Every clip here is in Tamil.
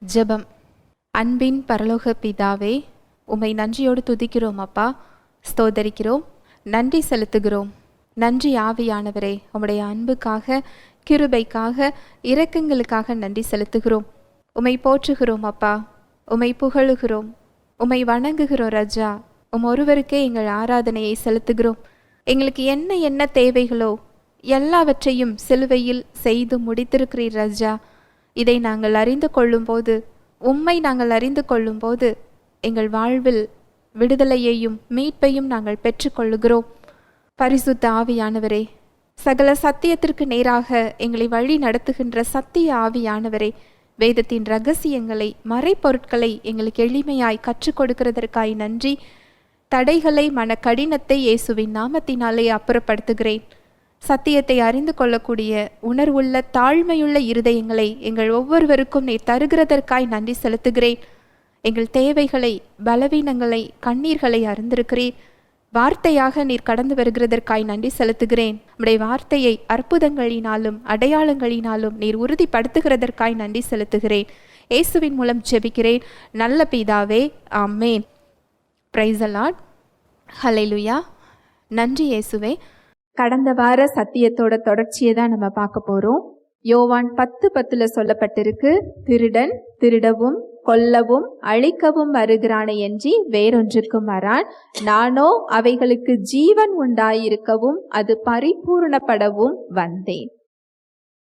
ஜெபம். அன்பின் பரலோக பிதாவே, உம்மை நன்றியோடு துதிக்கிறோம் அப்பா, ஸ்தோதரிக்கிறோம், நன்றி செலுத்துகிறோம். நன்றி ஆவியானவரே, உம்முடைய அன்புக்காக, கிருபைக்காக, இரக்கங்களுக்காக நன்றி செலுத்துகிறோம். உம்மை போற்றுகிறோம் அப்பா, உம்மை புகழுகிறோம், உம்மை வணங்குகிறோம் ராஜா. ஒருவருக்கே எங்கள் ஆராதனையை செலுத்துகிறோம். எங்களுக்கு என்ன என்ன தேவைகளோ எல்லாவற்றையும் சிலுவையில் செய்து முடித்திருக்கிறீர் ராஜா. இதை நாங்கள் அறிந்து கொள்ளும்போது, உம்மை நாங்கள் அறிந்து கொள்ளும்போது எங்கள் வாழ்வில் விடுதலையையும் மீட்பையும் நாங்கள் பெற்றுக்கொள்ளுகிறோம். பரிசுத்த ஆவியானவரே, சகல சத்தியத்திற்கு நேராக எங்களை வழி நடத்துகின்ற சத்திய ஆவியானவரே, வேதத்தின் இரகசியங்களை, மறைப்பொருட்களை எங்களுக்கு எளிமையாய் கற்றுக் கொடுக்கிறதற்காய் நன்றி. தடைகளை, மன கடினத்தை இயேசுவின் நாமத்தினாலே அப்புறப்படுத்துகிறேன். சத்தியத்தை அறிந்து கொள்ளக்கூடிய உணர்வுள்ள தாழ்மையுள்ள இருதயங்களை எங்கள் ஒவ்வொருவருக்கும் நீர் தருகிறதற்காய் நன்றி செலுத்துகிறேன். எங்கள் தேவைகளை, பலவீனங்களை, கண்ணீர்களை அறிந்திருக்கிறீர். வார்த்தையாக நீர் கடந்து வருகிறதற்காய் நன்றி செலுத்துகிறேன். உம்முடைய வார்த்தையை அற்புதங்களினாலும் அடையாளங்களினாலும் நீர் உறுதிப்படுத்துகிறதற்காய் நன்றி செலுத்துகிறேன். இயேசுவின் மூலம் ஜெபிக்கிறேன் நல்ல பிதாவே, ஆமேன். Price the Lord. ஹல்லேலூயா. நன்றி இயேசுவே. கடந்த வார சத்தியத்தோட தொடர்ச்சியை தான் நம்ம பார்க்க போறோம். யோவான் 10:10 சொல்லப்பட்டிருக்கு, திருடன் திருடவும் கொல்லவும் அழிக்கவும் வருகிறானே என்று வேறொன்றுக்கும் வரான், நானோ அவைகளுக்கு ஜீவன் உண்டாயிருக்கவும் அது பரிபூர்ணப்படவும் வந்தேன்.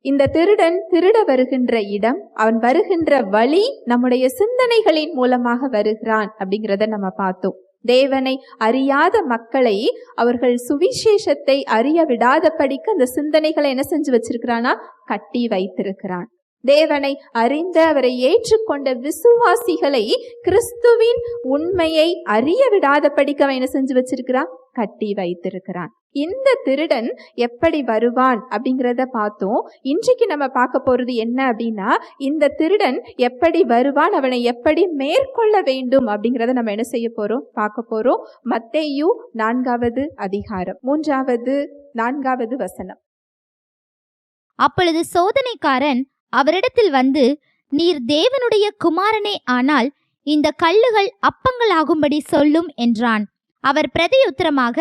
இந்த திருடன் திருட வருகின்ற இடம், அவன் வருகின்ற வழி நம்முடைய சிந்தனைகளின் மூலமாக வருகிறான் அப்படிங்கிறத நம்ம பார்த்தோம். தேவனை அறியாத மக்களை அவர்கள் சுவிசேஷத்தை அறிய விடாதபடிக்கு அந்த சிந்தனைகளை என்ன செஞ்சு வச்சிருக்கிறானா, கட்டி வைத்திருக்கிறான். தேவனை அறிந்த அவரை ஏற்றுக்கொண்ட விசுவாசிகளை கிறிஸ்துவின் உண்மையை அறிய விடாதபடிக்கு அவன் என்ன செஞ்சு வச்சிருக்கிறான், கட்டி வைத்திருக்கிறான். இந்த திருடன் எப்படி வருவான் அப்படிங்கிறத பார்த்தோம். இன்றைக்கு நம்ம பார்க்க போறது என்ன அப்படின்னா, இந்த திருடன் எப்படி வருவான், அவனை எப்படி மேற்கொள்ள வேண்டும் அப்படிங்கிறத நம்ம என்ன செய்ய போறோம், பார்க்க போறோம். மத்தேயு 4வது அதிகாரம் 3-4 வசனம். அப்பொழுது சோதனைக்காரன் அவரிடத்தில் வந்து, நீர் தேவனுடைய குமாரனே ஆனால் இந்த கல்லுகள் அப்பங்களாகும்படி சொல்லும் என்றான். அவர் பிரதியுத்தரமாக,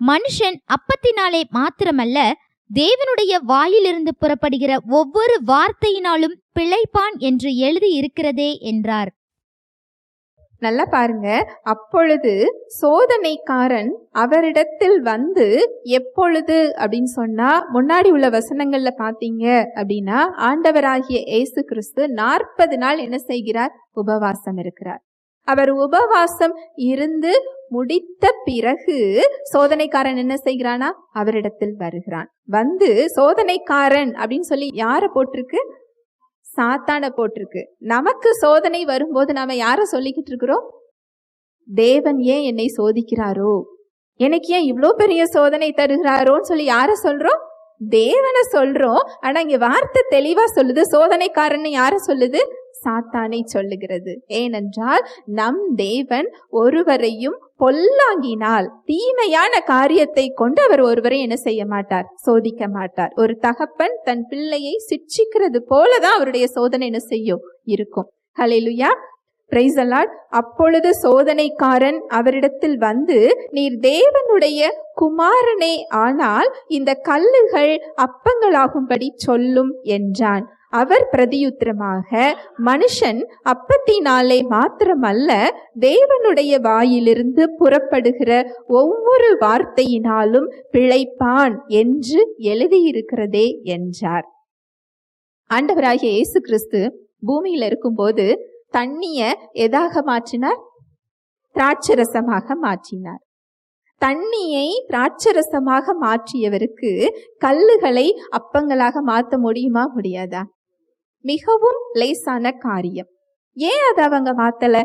மனுஷன் அப்பத்தினாலே மாத்திரமல்ல, தேவனுடைய வாயிலிருந்து புறப்படுகிற ஒவ்வொரு வார்த்தையினாலும் பிழைப்பான் என்று எழுதி இருக்கிறதே என்றார். நல்லா பாருங்க. அப்பொழுது சோதனைக்காரன் அவரிடத்தில் வந்து, எப்பொழுது அப்படின்னு சொன்னா, முன்னாடி உள்ள வசனங்கள்ல பாத்தீங்க அப்படின்னா, ஆண்டவராகிய இயேசு கிறிஸ்து 40 நாள் என்ன செய்கிறார், உபவாசம் இருக்கிறார். அவர் உபவாசம் இருந்து முடித்த பிறகு சோதனைக்காரன் என்ன செய்கிறானா, அவரிடத்தில் வருகிறான். வந்து சோதனைக்காரன் அப்படின்னு சொல்லி யார போட்டிருக்கு, சாத்தான போட்டிருக்கு. நமக்கு சோதனை வரும்போது நாம யார சொல்லிக்கிட்டு இருக்கிறோம், தேவன் ஏன் என்னை சோதிக்கிறாரோ, எனக்கு ஏன் இவ்வளோ பெரிய சோதனை தருகிறாரோன்னு சொல்லி யார சொல்றோம், தேவனை சொல்றோம். ஆனா இங்க வார்த்தை தெளிவா சொல்லுது, சோதனைக்காரன் யார சொல்லுது, சாத்தானை சொல்லுகிறது. ஏனென்றால் நம் தேவன் ஒருவரையும் பொல்லாங்கினால், தீமையான காரியத்தை கொண்டு அவர் ஒருவரை என்ன செய்ய மாட்டார், சோதிக்க மாட்டார். ஒரு தகப்பன் தன் பிள்ளையை சிட்சிக்கிறது போலதான் அவருடைய சோதனை என்ன செய்யும், இருக்கும். ஹல்லேலூயா. Praise the lord. அப்பொழுது சோதனைக்காரன் அவரிடத்தில் வந்து, நீர் தேவனுடைய குமாரனே ஆனால் இந்த கல்லுகள் அப்பங்களாகும்படி சொல்லும் என்றான். அவர் பிரதியுத்தரமாக, மனுஷன் அப்பத்தினாலே மாத்திரமல்ல, தேவனுடைய வாயிலிருந்து புறப்படுகிற ஒவ்வொரு வார்த்தையினாலும் பிழைப்பான் என்று எழுதியிருக்கிறதே என்றார். ஆண்டவராகிய இயேசு கிறிஸ்து பூமியில இருக்கும்போது தண்ணிய எதாக மாற்றினார், திராட்சரசமாக மாற்றினார். தண்ணியை திராட்சரசமாக மாற்றியவருக்கு கல்லுகளை அப்பங்களாக மாற்ற முடியுமா, முடியாதா? மிகவும் லேசான காரியம். ஏன் அதை அவங்க மாத்தல?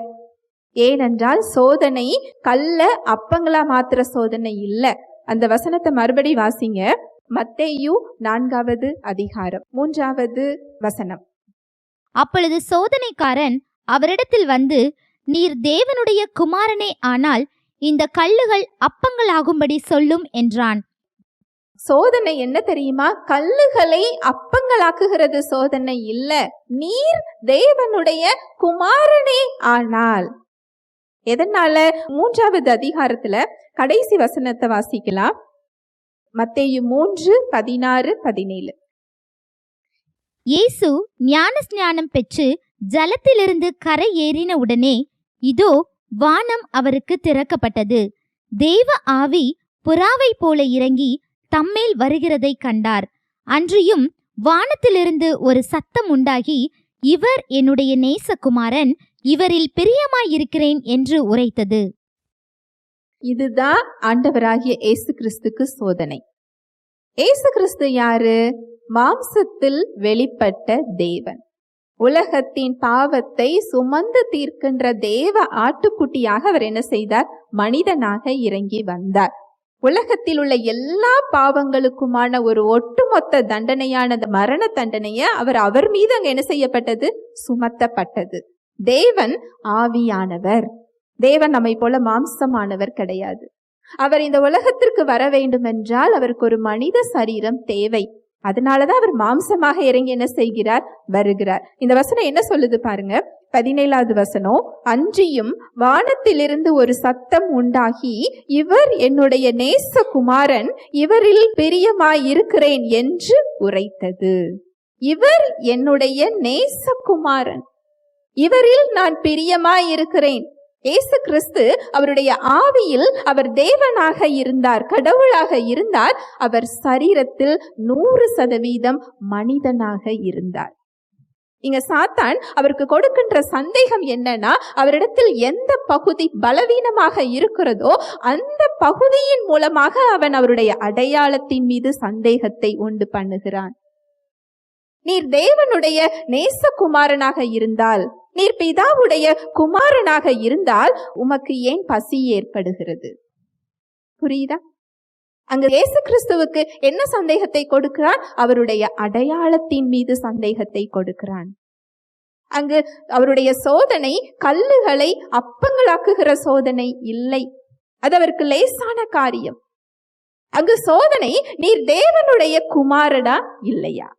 ஏனென்றால் சோதனை கல்ல அப்பங்களா மாத்துற சோதனை இல்ல. அந்த வசனத்தை மறுபடி வாசிங்க. மத்தேயு 4வது அதிகாரம் 3வது வசனம். அப்பொழுது சோதனைக்காரன் அவரிடத்தில் வந்து, நீர் தேவனுடைய குமாரனே ஆனால் இந்த கல்லுகள் அப்பங்களாகும்படி சொல்லும் என்றான். சோதனை என்ன தெரியுமா? கல்லுகளை அப்பங்களாக்குகிறது சோதனை இல்ல. நீர் தேவனுடைய குமாரனே ஆனால். எதனால? 3வது அதிகாரத்துல கடைசி வசனத்தை வாசிக்கலாம். மத்தேயு 3:16-17. இயேசு ஞானஸ்நானம் பெற்று ஜலத்திலிருந்து கரை ஏறின உடனே இதோ வானம் அவருக்கு திறக்கப்பட்டது. தேவ ஆவி புறாவை போல இறங்கி தம்மேல் வருகிறதை கண்டார். அன்றியும் வானத்திலிருந்து ஒரு சத்தம் உண்டாகி, இவர் என்னுடைய நேசகுமாரன், இவரில் பிரியமாயிருக்கிறேன் என்று உரைத்தது. இதுதான் ஆண்டவராகிய இயேசு கிறிஸ்துக்கு சோதனை. இயேசு கிறிஸ்து யாரு? மாம்சத்தில் வெளிப்பட்ட தேவன். உலகத்தின் பாவத்தை சுமந்து தீர்க்கின்ற தேவ ஆட்டுக்குட்டியாக அவர் என்ன செய்தார்? மனிதனாக இறங்கி வந்தார். உலகத்தில் உள்ள எல்லா பாவங்களுக்குமான ஒரு ஒட்டுமொத்த தண்டனையான மரண தண்டனைய அவர் மீது அங்க என்ன செய்யப்பட்டது? சுமத்தப்பட்டது. தேவன் ஆவியானவர். தேவன் நம்மை போல மாம்சமானவர் கிடையாது. அவர் இந்த உலகத்திற்கு வர வேண்டும் என்றால் அவருக்கு ஒரு மனித சரீரம் தேவை. அதனாலதான் அவர் மாம்சமாக இறங்கி என்ன செய்கிறார்? வருகிறார். இந்த வசனம் என்ன சொல்லுது பாருங்க. 17வது வசனம், அன்றியும் வானத்திலிருந்து ஒரு சத்தம் உண்டாகி, இவர் என்னுடைய நேசகுமாரன், இவரில் பிரியமாயிருக்கிறேன் என்று உரைத்தது. இவர் என்னுடைய நேசகுமாரன், இவரில் நான் பிரியமாயிருக்கிறேன். இயேசு கிறிஸ்து அவருடைய ஆவியில் அவர் தேவனாக இருந்தார், கடவுளாக இருந்தார். அவர் சரீரத்தில் 100% மனிதனாக இருந்தார். இங்க சாத்தான் அவருக்கு கொடுக்கின்ற சந்தேகம் என்னன்னா, அவரிடத்தில் எந்த பகுதி பலவீனமாக இருக்கிறதோ அந்த பகுதியின் மூலமாக அவன் அவருடைய அடையாளத்தின் மீது சந்தேகத்தை உண்டு பண்ணுகிறான். நீர் தேவனுடைய நேசகுமாரனாக இருந்தால், நீர் பிதாவுடைய குமாரனாக இருந்தால் உமக்கு ஏன் பசி ஏற்படுகிறது? புரியுதா? அங்கு இயேசு கிறிஸ்துவுக்கு என்ன சந்தேகத்தை கொடுக்கிறான்? அவருடைய அடையாளத்தின் மீது சந்தேகத்தை கொடுக்கிறான். அங்கு அவருடைய சோதனை கல்லுகளை அப்பங்களாக்குகிற சோதனை இல்லை. அது அவருக்கு லேசான காரியம். அங்கு சோதனை, நீர் தேவனுடைய குமாரனா இல்லையா?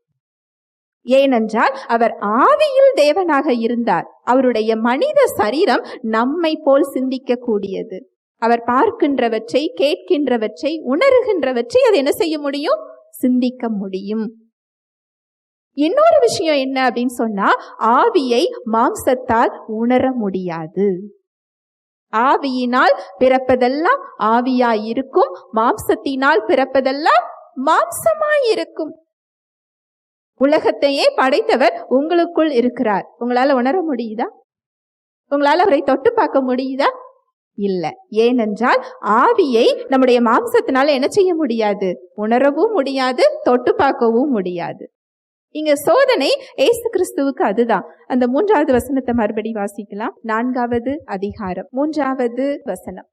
ஏனென்றால் அவர் ஆவியில் தேவனாக இருந்தார். அவருடைய மனித சரீரம் நம்மை போல் சிந்திக்க கூடியது. அவர் பார்க்கின்றவற்றை, கேட்கின்றவற்றை, உணர்கின்றவற்றை அது என்ன செய்ய முடியும்? சிந்திக்க முடியும். இன்னொரு விஷயம் என்ன அப்படின்னு சொன்னா, ஆவியை மாம்சத்தால் உணர முடியாது. ஆவியினால் பிறப்பதெல்லாம் ஆவியாயிருக்கும், மாம்சத்தினால் பிறப்பதெல்லாம் மாம்சமாயிருக்கும். உலகத்தையே படைத்தவர் உங்களுக்குள் இருக்கிறார். உங்களால உணர முடியுதா? உங்களால அவரை தொட்டு பார்க்க முடியுதா? இல்ல. ஏனென்றால் ஆவியை நம்முடைய மாம்சத்தினால என்ன செய்ய முடியாது? உணரவும் முடியாது, தொட்டு பார்க்கவும் முடியாது. இங்க சோதனை இயேசு கிறிஸ்துவுக்கு அதுதான். அந்த 3வது வசனத்தை மறுபடி வாசிக்கலாம். 4வது அதிகாரம் 3வது வசனம்.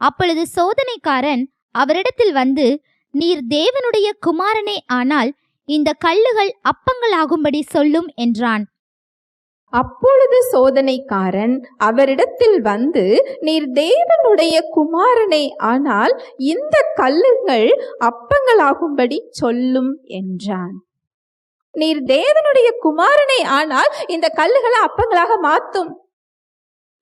அப்பொழுது சோதனைக்காரன் அவரிடத்தில் வந்து, நீர் தேவனுடைய குமாரனே ஆனால் இந்த கல்லுகள் அப்பங்களாகும்படி சொல்லும் என்றான். அப்பொழுது சோதனைக்காரன் அவரிடத்தில் வந்து, நீர் தேவனுடைய குமாரனே ஆனால் இந்த கல்லுகள் அப்பங்களாகும்படி சொல்லும் என்றான். நீர் தேவனுடைய குமாரனே ஆனால் இந்த கல்லுகளை அப்பங்களாக மாத்தும்.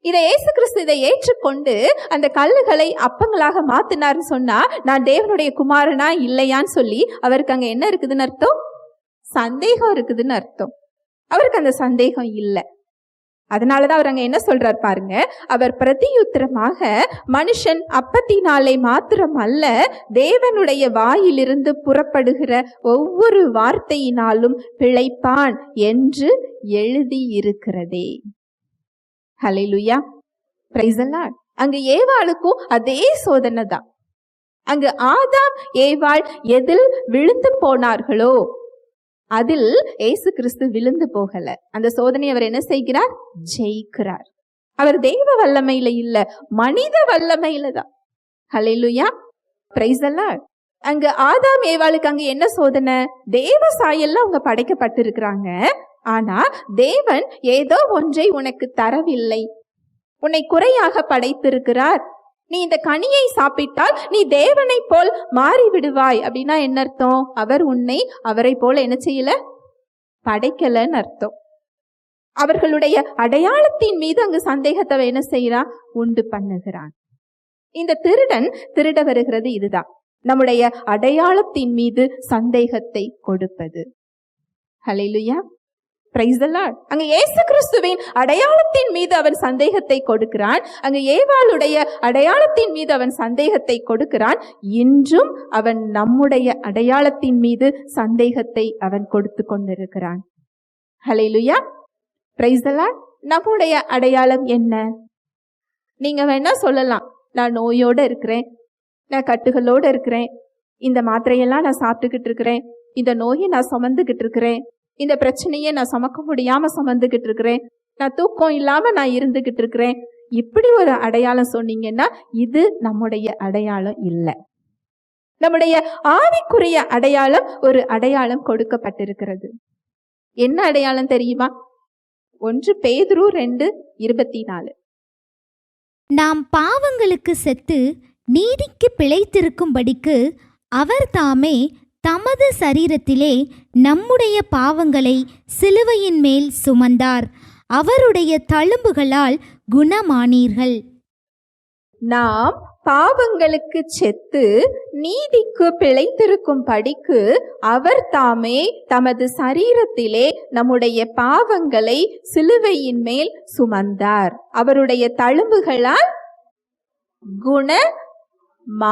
இதை இயேசு கிறிஸ்து இதை ஏற்றுக்கொண்டு அந்த கல்லுகளை அப்பங்களாக மாத்தினார்னு சொன்னா, நான் தேவனுடைய குமாரனா இல்லையான்னு சொல்லி அவருக்கு அங்க என்ன இருக்குதுன்னு அர்த்தம்? சந்தேகம் இருக்குதுன்னு அர்த்தம். அவருக்கு அந்த சந்தேகம் இல்லை. அதனாலதான் அவர் அங்க என்ன சொல்றார் பாருங்க. அவர் பிரதியுத்தரமாக, மனுஷன் அப்பத்தினாலே மாத்திரம் அல்ல, தேவனுடைய வாயிலிருந்து புறப்படுகிற ஒவ்வொரு வார்த்தையினாலும் பிழைப்பான் என்று எழுதி இருக்கிறதே. ஹல்லேலூயா, பிரைஸ் தி லார்ட். அங்கு ஏவாளுக்கும் அதே சோதனை தான். அங்கு ஆதாம் ஏவாள் எதில் விழுந்து போனார்களோ அதில் இயேசு கிறிஸ்து விழுந்து போகல. அந்த சோதனை அவர் என்ன செய்கிறார்? ஜெயிக்கிறார். அவர் தெய்வ வல்லமையில இல்ல, மனித வல்லமையில தான். ஹல்லேலூயா, பிரைஸ் தி லார்ட். அங்கு ஆதாம் ஏவாளுக்கு அங்க என்ன சோதனை? தேவ சாயல்ல அவங்க படைக்கப்பட்டிருக்கிறாங்க. ஆனா தேவன் ஏதோ ஒன்றை உனக்கு தரவில்லை, உன்னை குறையாக படைத்திருக்கிறார். நீ இந்த கனியை சாப்பிட்டால் நீ தேவனை போல் மாறி விடுவாய் அப்படின்னா என்ன அர்த்தம்? அவர் உன்னை அவரை போல என்ன செய்யல, படைக்கலன்னு அர்த்தம். அவர்களுடைய அடையாளத்தின் மீது அங்கு சந்தேகத்தை என்ன செய்யறான், உண்டு பண்ணுகிறான். இந்த திருடன் திருட வருகிறது இதுதான், நம்முடைய அடையாளத்தின் மீது சந்தேகத்தை கொடுப்பது. ஹல்லேலூயா, பிரைஸ் தி லார்ட். அங்க இயேசு கிறிஸ்துவின் அடையாளத்தின் மீது அவன் சந்தேகத்தை கொடுக்கிறான். அங்க ஏவாளுடைய அடையாளத்தின் மீது அவன் சந்தேகத்தை கொடுக்கிறான். இன்றும் அவன் நம்முடைய அடையாளத்தின் மீது சந்தேகத்தை அவன் கொடுத்து கொண்டிருக்கிறான். ஹல்லேலூயா, பிரைஸ் தி லார்ட். நம்முடைய அடையாளம் என்ன? நீங்க வேணா சொல்லலாம், நான் நோயோட இருக்கிறேன், நான் கட்டுகளோடு இருக்கிறேன், இந்த மாத்திரையெல்லாம் நான் சாப்பிட்டுக்கிட்டு இருக்கிறேன், இந்த நோயை நான் சுமந்துக்கிட்டு இருக்கிறேன், இந்த பிரச்சனையை நான் சுமக்க முடியாம சுமந்துக்கிட்டு இருக்கிறேன், நான் தூக்கம் இல்லாம நான் இருந்துகிட்டு இருக்கிறேன். இப்படி ஒரு அடையாளம் சொன்னீங்கன்னா இது நம்முடைய அடையாளம் இல்லை. நம்முடைய ஆவிக்குரிய அடையாளம் ஒரு அடையாளம் கொடுக்கப்பட்டிருக்கிறது. என்ன அடையாளம் தெரியுமா? 1 பேதுரு 2:24. நாம் பாவங்களுக்கு செத்து நீதிக்கு பிழைத்திருக்கும்படிக்கு அவர் தாமே தமது சரீரத்திலே நம்முடைய பாவங்களை சிலுவையின் மேல் சுமந்தார், அவருடைய தழும்புகளால் குணமானீர்கள். நாம் பாவங்களுக்கு செத்து நீதிக்கு பிழைத்திருக்கும் படிக்கு அவர் தாமே தமது சரீரத்திலே நம்முடைய பாவங்களை சிலுவையின் மேல் சுமந்தார், அவருடைய தழும்புகளால் குணமானீர்கள்.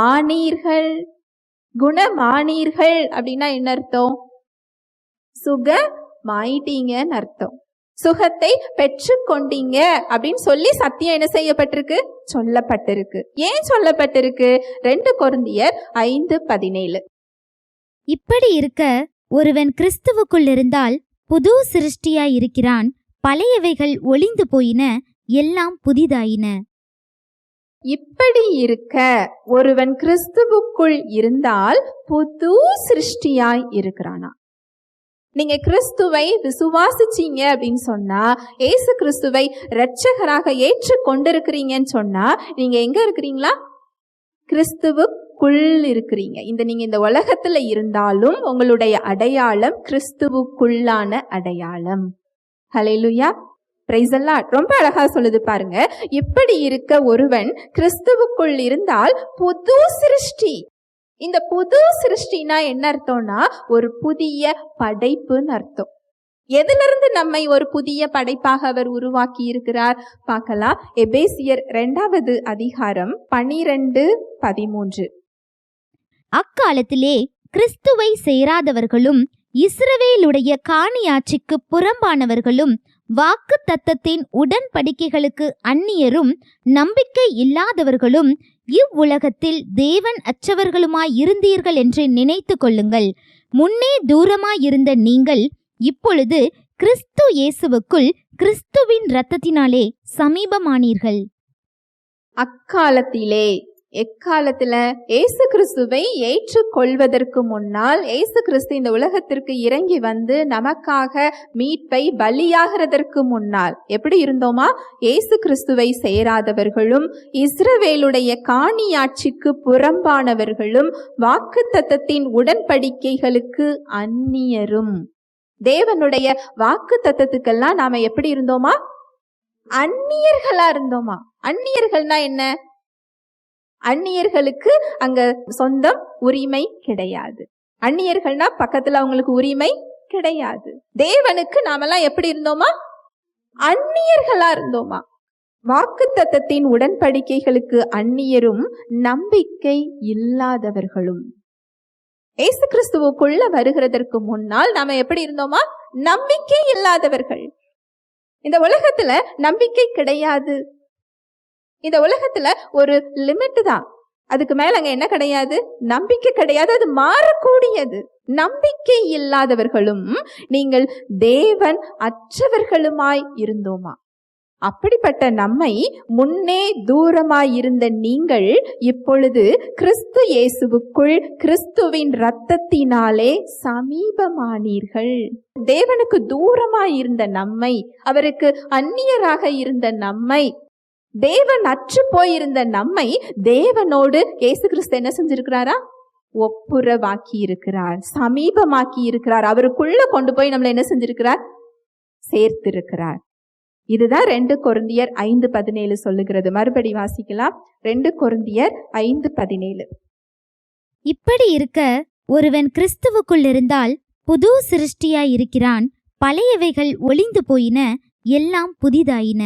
குணமானீர்கள் அப்படின்னா என்ன அர்த்தம்? சுகமாயிட்டீங்கன்னு அர்த்தம். சுகத்தை பெற்று கொண்டீங்க அப்படின்னு சொல்லி சத்தியம் என்ன செய்யப்பட்டிருக்கு, சொல்லப்பட்டிருக்கு. ஏன் சொல்லப்பட்டிருக்கு? 2 கொரிந்தியர் 5:17. இப்படி இருக்க ஒருவன் கிறிஸ்துவுக்குள் இருந்தால் புது சிருஷ்டியாய் இருக்கிறான், பழையவைகள் ஒளிந்து போயின, எல்லாம் புதிதாயின. இப்படி இருக்க ஒருவன் கிறிஸ்துவுக்குள் இருந்தால் புது சிருஷ்டியாய் இருக்கிறானா? நீங்க கிறிஸ்துவை விசுவாசிச்சீங்க அப்படின்னு சொன்னா, ஏசு கிறிஸ்துவை இரட்சகராக ஏற்று கொண்டிருக்கிறீங்கன்னு சொன்னா, நீங்க எங்க இருக்கிறீங்களா? கிறிஸ்துவுக்குள் இருக்கிறீங்க. நீங்க இந்த உலகத்துல இருந்தாலும் உங்களுடைய அடையாளம் கிறிஸ்துவுக்குள்ளான அடையாளம். ஹல்லேலூயா, பிரைஸ் தி லார்ட். ரொம்ப அழகா சொல்லுது பாருங்க. இப்படி இருக்க ஒருவன் கிறிஸ்துவுக்குள் இருந்தால் புது சிருஷ்டி. இந்த புது சிருஷ்டினா என்ன அர்த்தம்னா, ஒரு புதிய படைப்புன்னு அர்த்தம். எதிலிருந்து நம்மை ஒரு புதிய படைப்பாக அவர் உருவாக்கி இருக்கிறார் பார்க்கலாம். எபேசியர் 2வது அதிகாரம் 12-13. அக்காலத்திலே கிறிஸ்துவை சேராதவர்களும் இஸ்ரவேலுடைய காணியாட்சிக்கு புறம்பானவர்களும் வாக்கு தத்தத்தின் உடன்படிக்கைகளுக்கு அந்நியரும் நம்பிக்கை இல்லாதவர்களும் இவ்வுலகத்தில் தேவன் அற்றவர்களுமாயிருந்தீர்கள் என்று நினைத்து கொள்ளுங்கள். முன்னே தூரமாயிருந்த நீங்கள் இப்பொழுது கிறிஸ்து இயேசுவுக்குள் கிறிஸ்துவின் இரத்தத்தினாலே சமீபமானீர்கள். அக்காலத்திலே, எக்காலத்துல? ஏசு கிறிஸ்துவை ஏற்றுக்கொள்வதற்கு முன்னால், ஏசு கிறிஸ்து இந்த உலகத்திற்கு இறங்கி வந்து நமக்காக மீட்பை பலியாகிறதற்கு முன்னால் எப்படி இருந்தோமா? ஏசு கிறிஸ்துவை சேராதவர்களும் இஸ்ரவேலுடைய காணியாட்சிக்கு புறம்பானவர்களும் வாக்குத்தத்தத்தின் உடன்படிக்கைகளுக்கு அந்நியரும். தேவனுடைய வாக்குத்தத்தத்துக்கெல்லாம் நாம எப்படி இருந்தோமா? அந்நியர்களா இருந்தோமா? அந்நியர்கள்னா என்ன? அந்நியர்களுக்கு அங்க சொந்தம் உரிமை கிடையாது. அந்நியர்கள்னா பக்கத்துல அவங்களுக்கு உரிமை கிடையாது. தேவனுக்கு நாமெல்லாம் எப்படி இருந்தோமா? அந்நியர்களா இருந்தோமா? வாக்குத்தத்தத்தின் உடன்படிக்கைகளுக்கு அந்நியரும் நம்பிக்கை இல்லாதவர்களும். ஏசு கிறிஸ்துவுக்குள்ள வருகிறதற்கு முன்னால் நாம எப்படி இருந்தோமா? நம்பிக்கை இல்லாதவர்கள். இந்த உலகத்துல நம்பிக்கை கிடையாது. இந்த உலகத்துல ஒரு லிமிட் தான், அதுக்கு மேல அங்க என்ன கிடையாது? நம்பிக்கை கிடையாது. அது மாறக்கூடியது. நம்பிக்கை இல்லாதவர்களும் நீங்கள் தேவன் அற்றவர்களுமாய் இருந்தோமா? அப்படிப்பட்ட நம்மை முன்னே தூரமாயிருந்த நீங்கள் இப்பொழுது கிறிஸ்து இயேசுவுக்குள் கிறிஸ்துவின் இரத்தத்தினாலே சமீபமானீர்கள். தேவனுக்கு தூரமாயிருந்த நம்மை, அவருக்கு அந்நியராக இருந்த நம்மை தேவன் அற்று போயிருந்த நம்மை தேவனோடு இயேசு கிறிஸ்து என்ன செஞ்சிருக்கிறாரா? ஒப்புரவாக்கி இருக்கிறார், சமீபமாக்கி இருக்கிறார். அவருக்குள்ள கொண்டு போய் நம்மளை என்ன செஞ்சிருக்கிறார்? சேர்த்திருக்கிறார். இதுதான் 2 கொரிந்தியர் 5:17 சொல்லுகிறது. மறுபடி வாசிக்கலாம். 2 கொரிந்தியர் 5:17. இப்படி இருக்க ஒருவன் கிறிஸ்துவுக்குள் இருந்தால் புது சிருஷ்டியாய் இருக்கிறான், பழையவைகள் ஒளிந்து போயின, எல்லாம் புதிதாயின.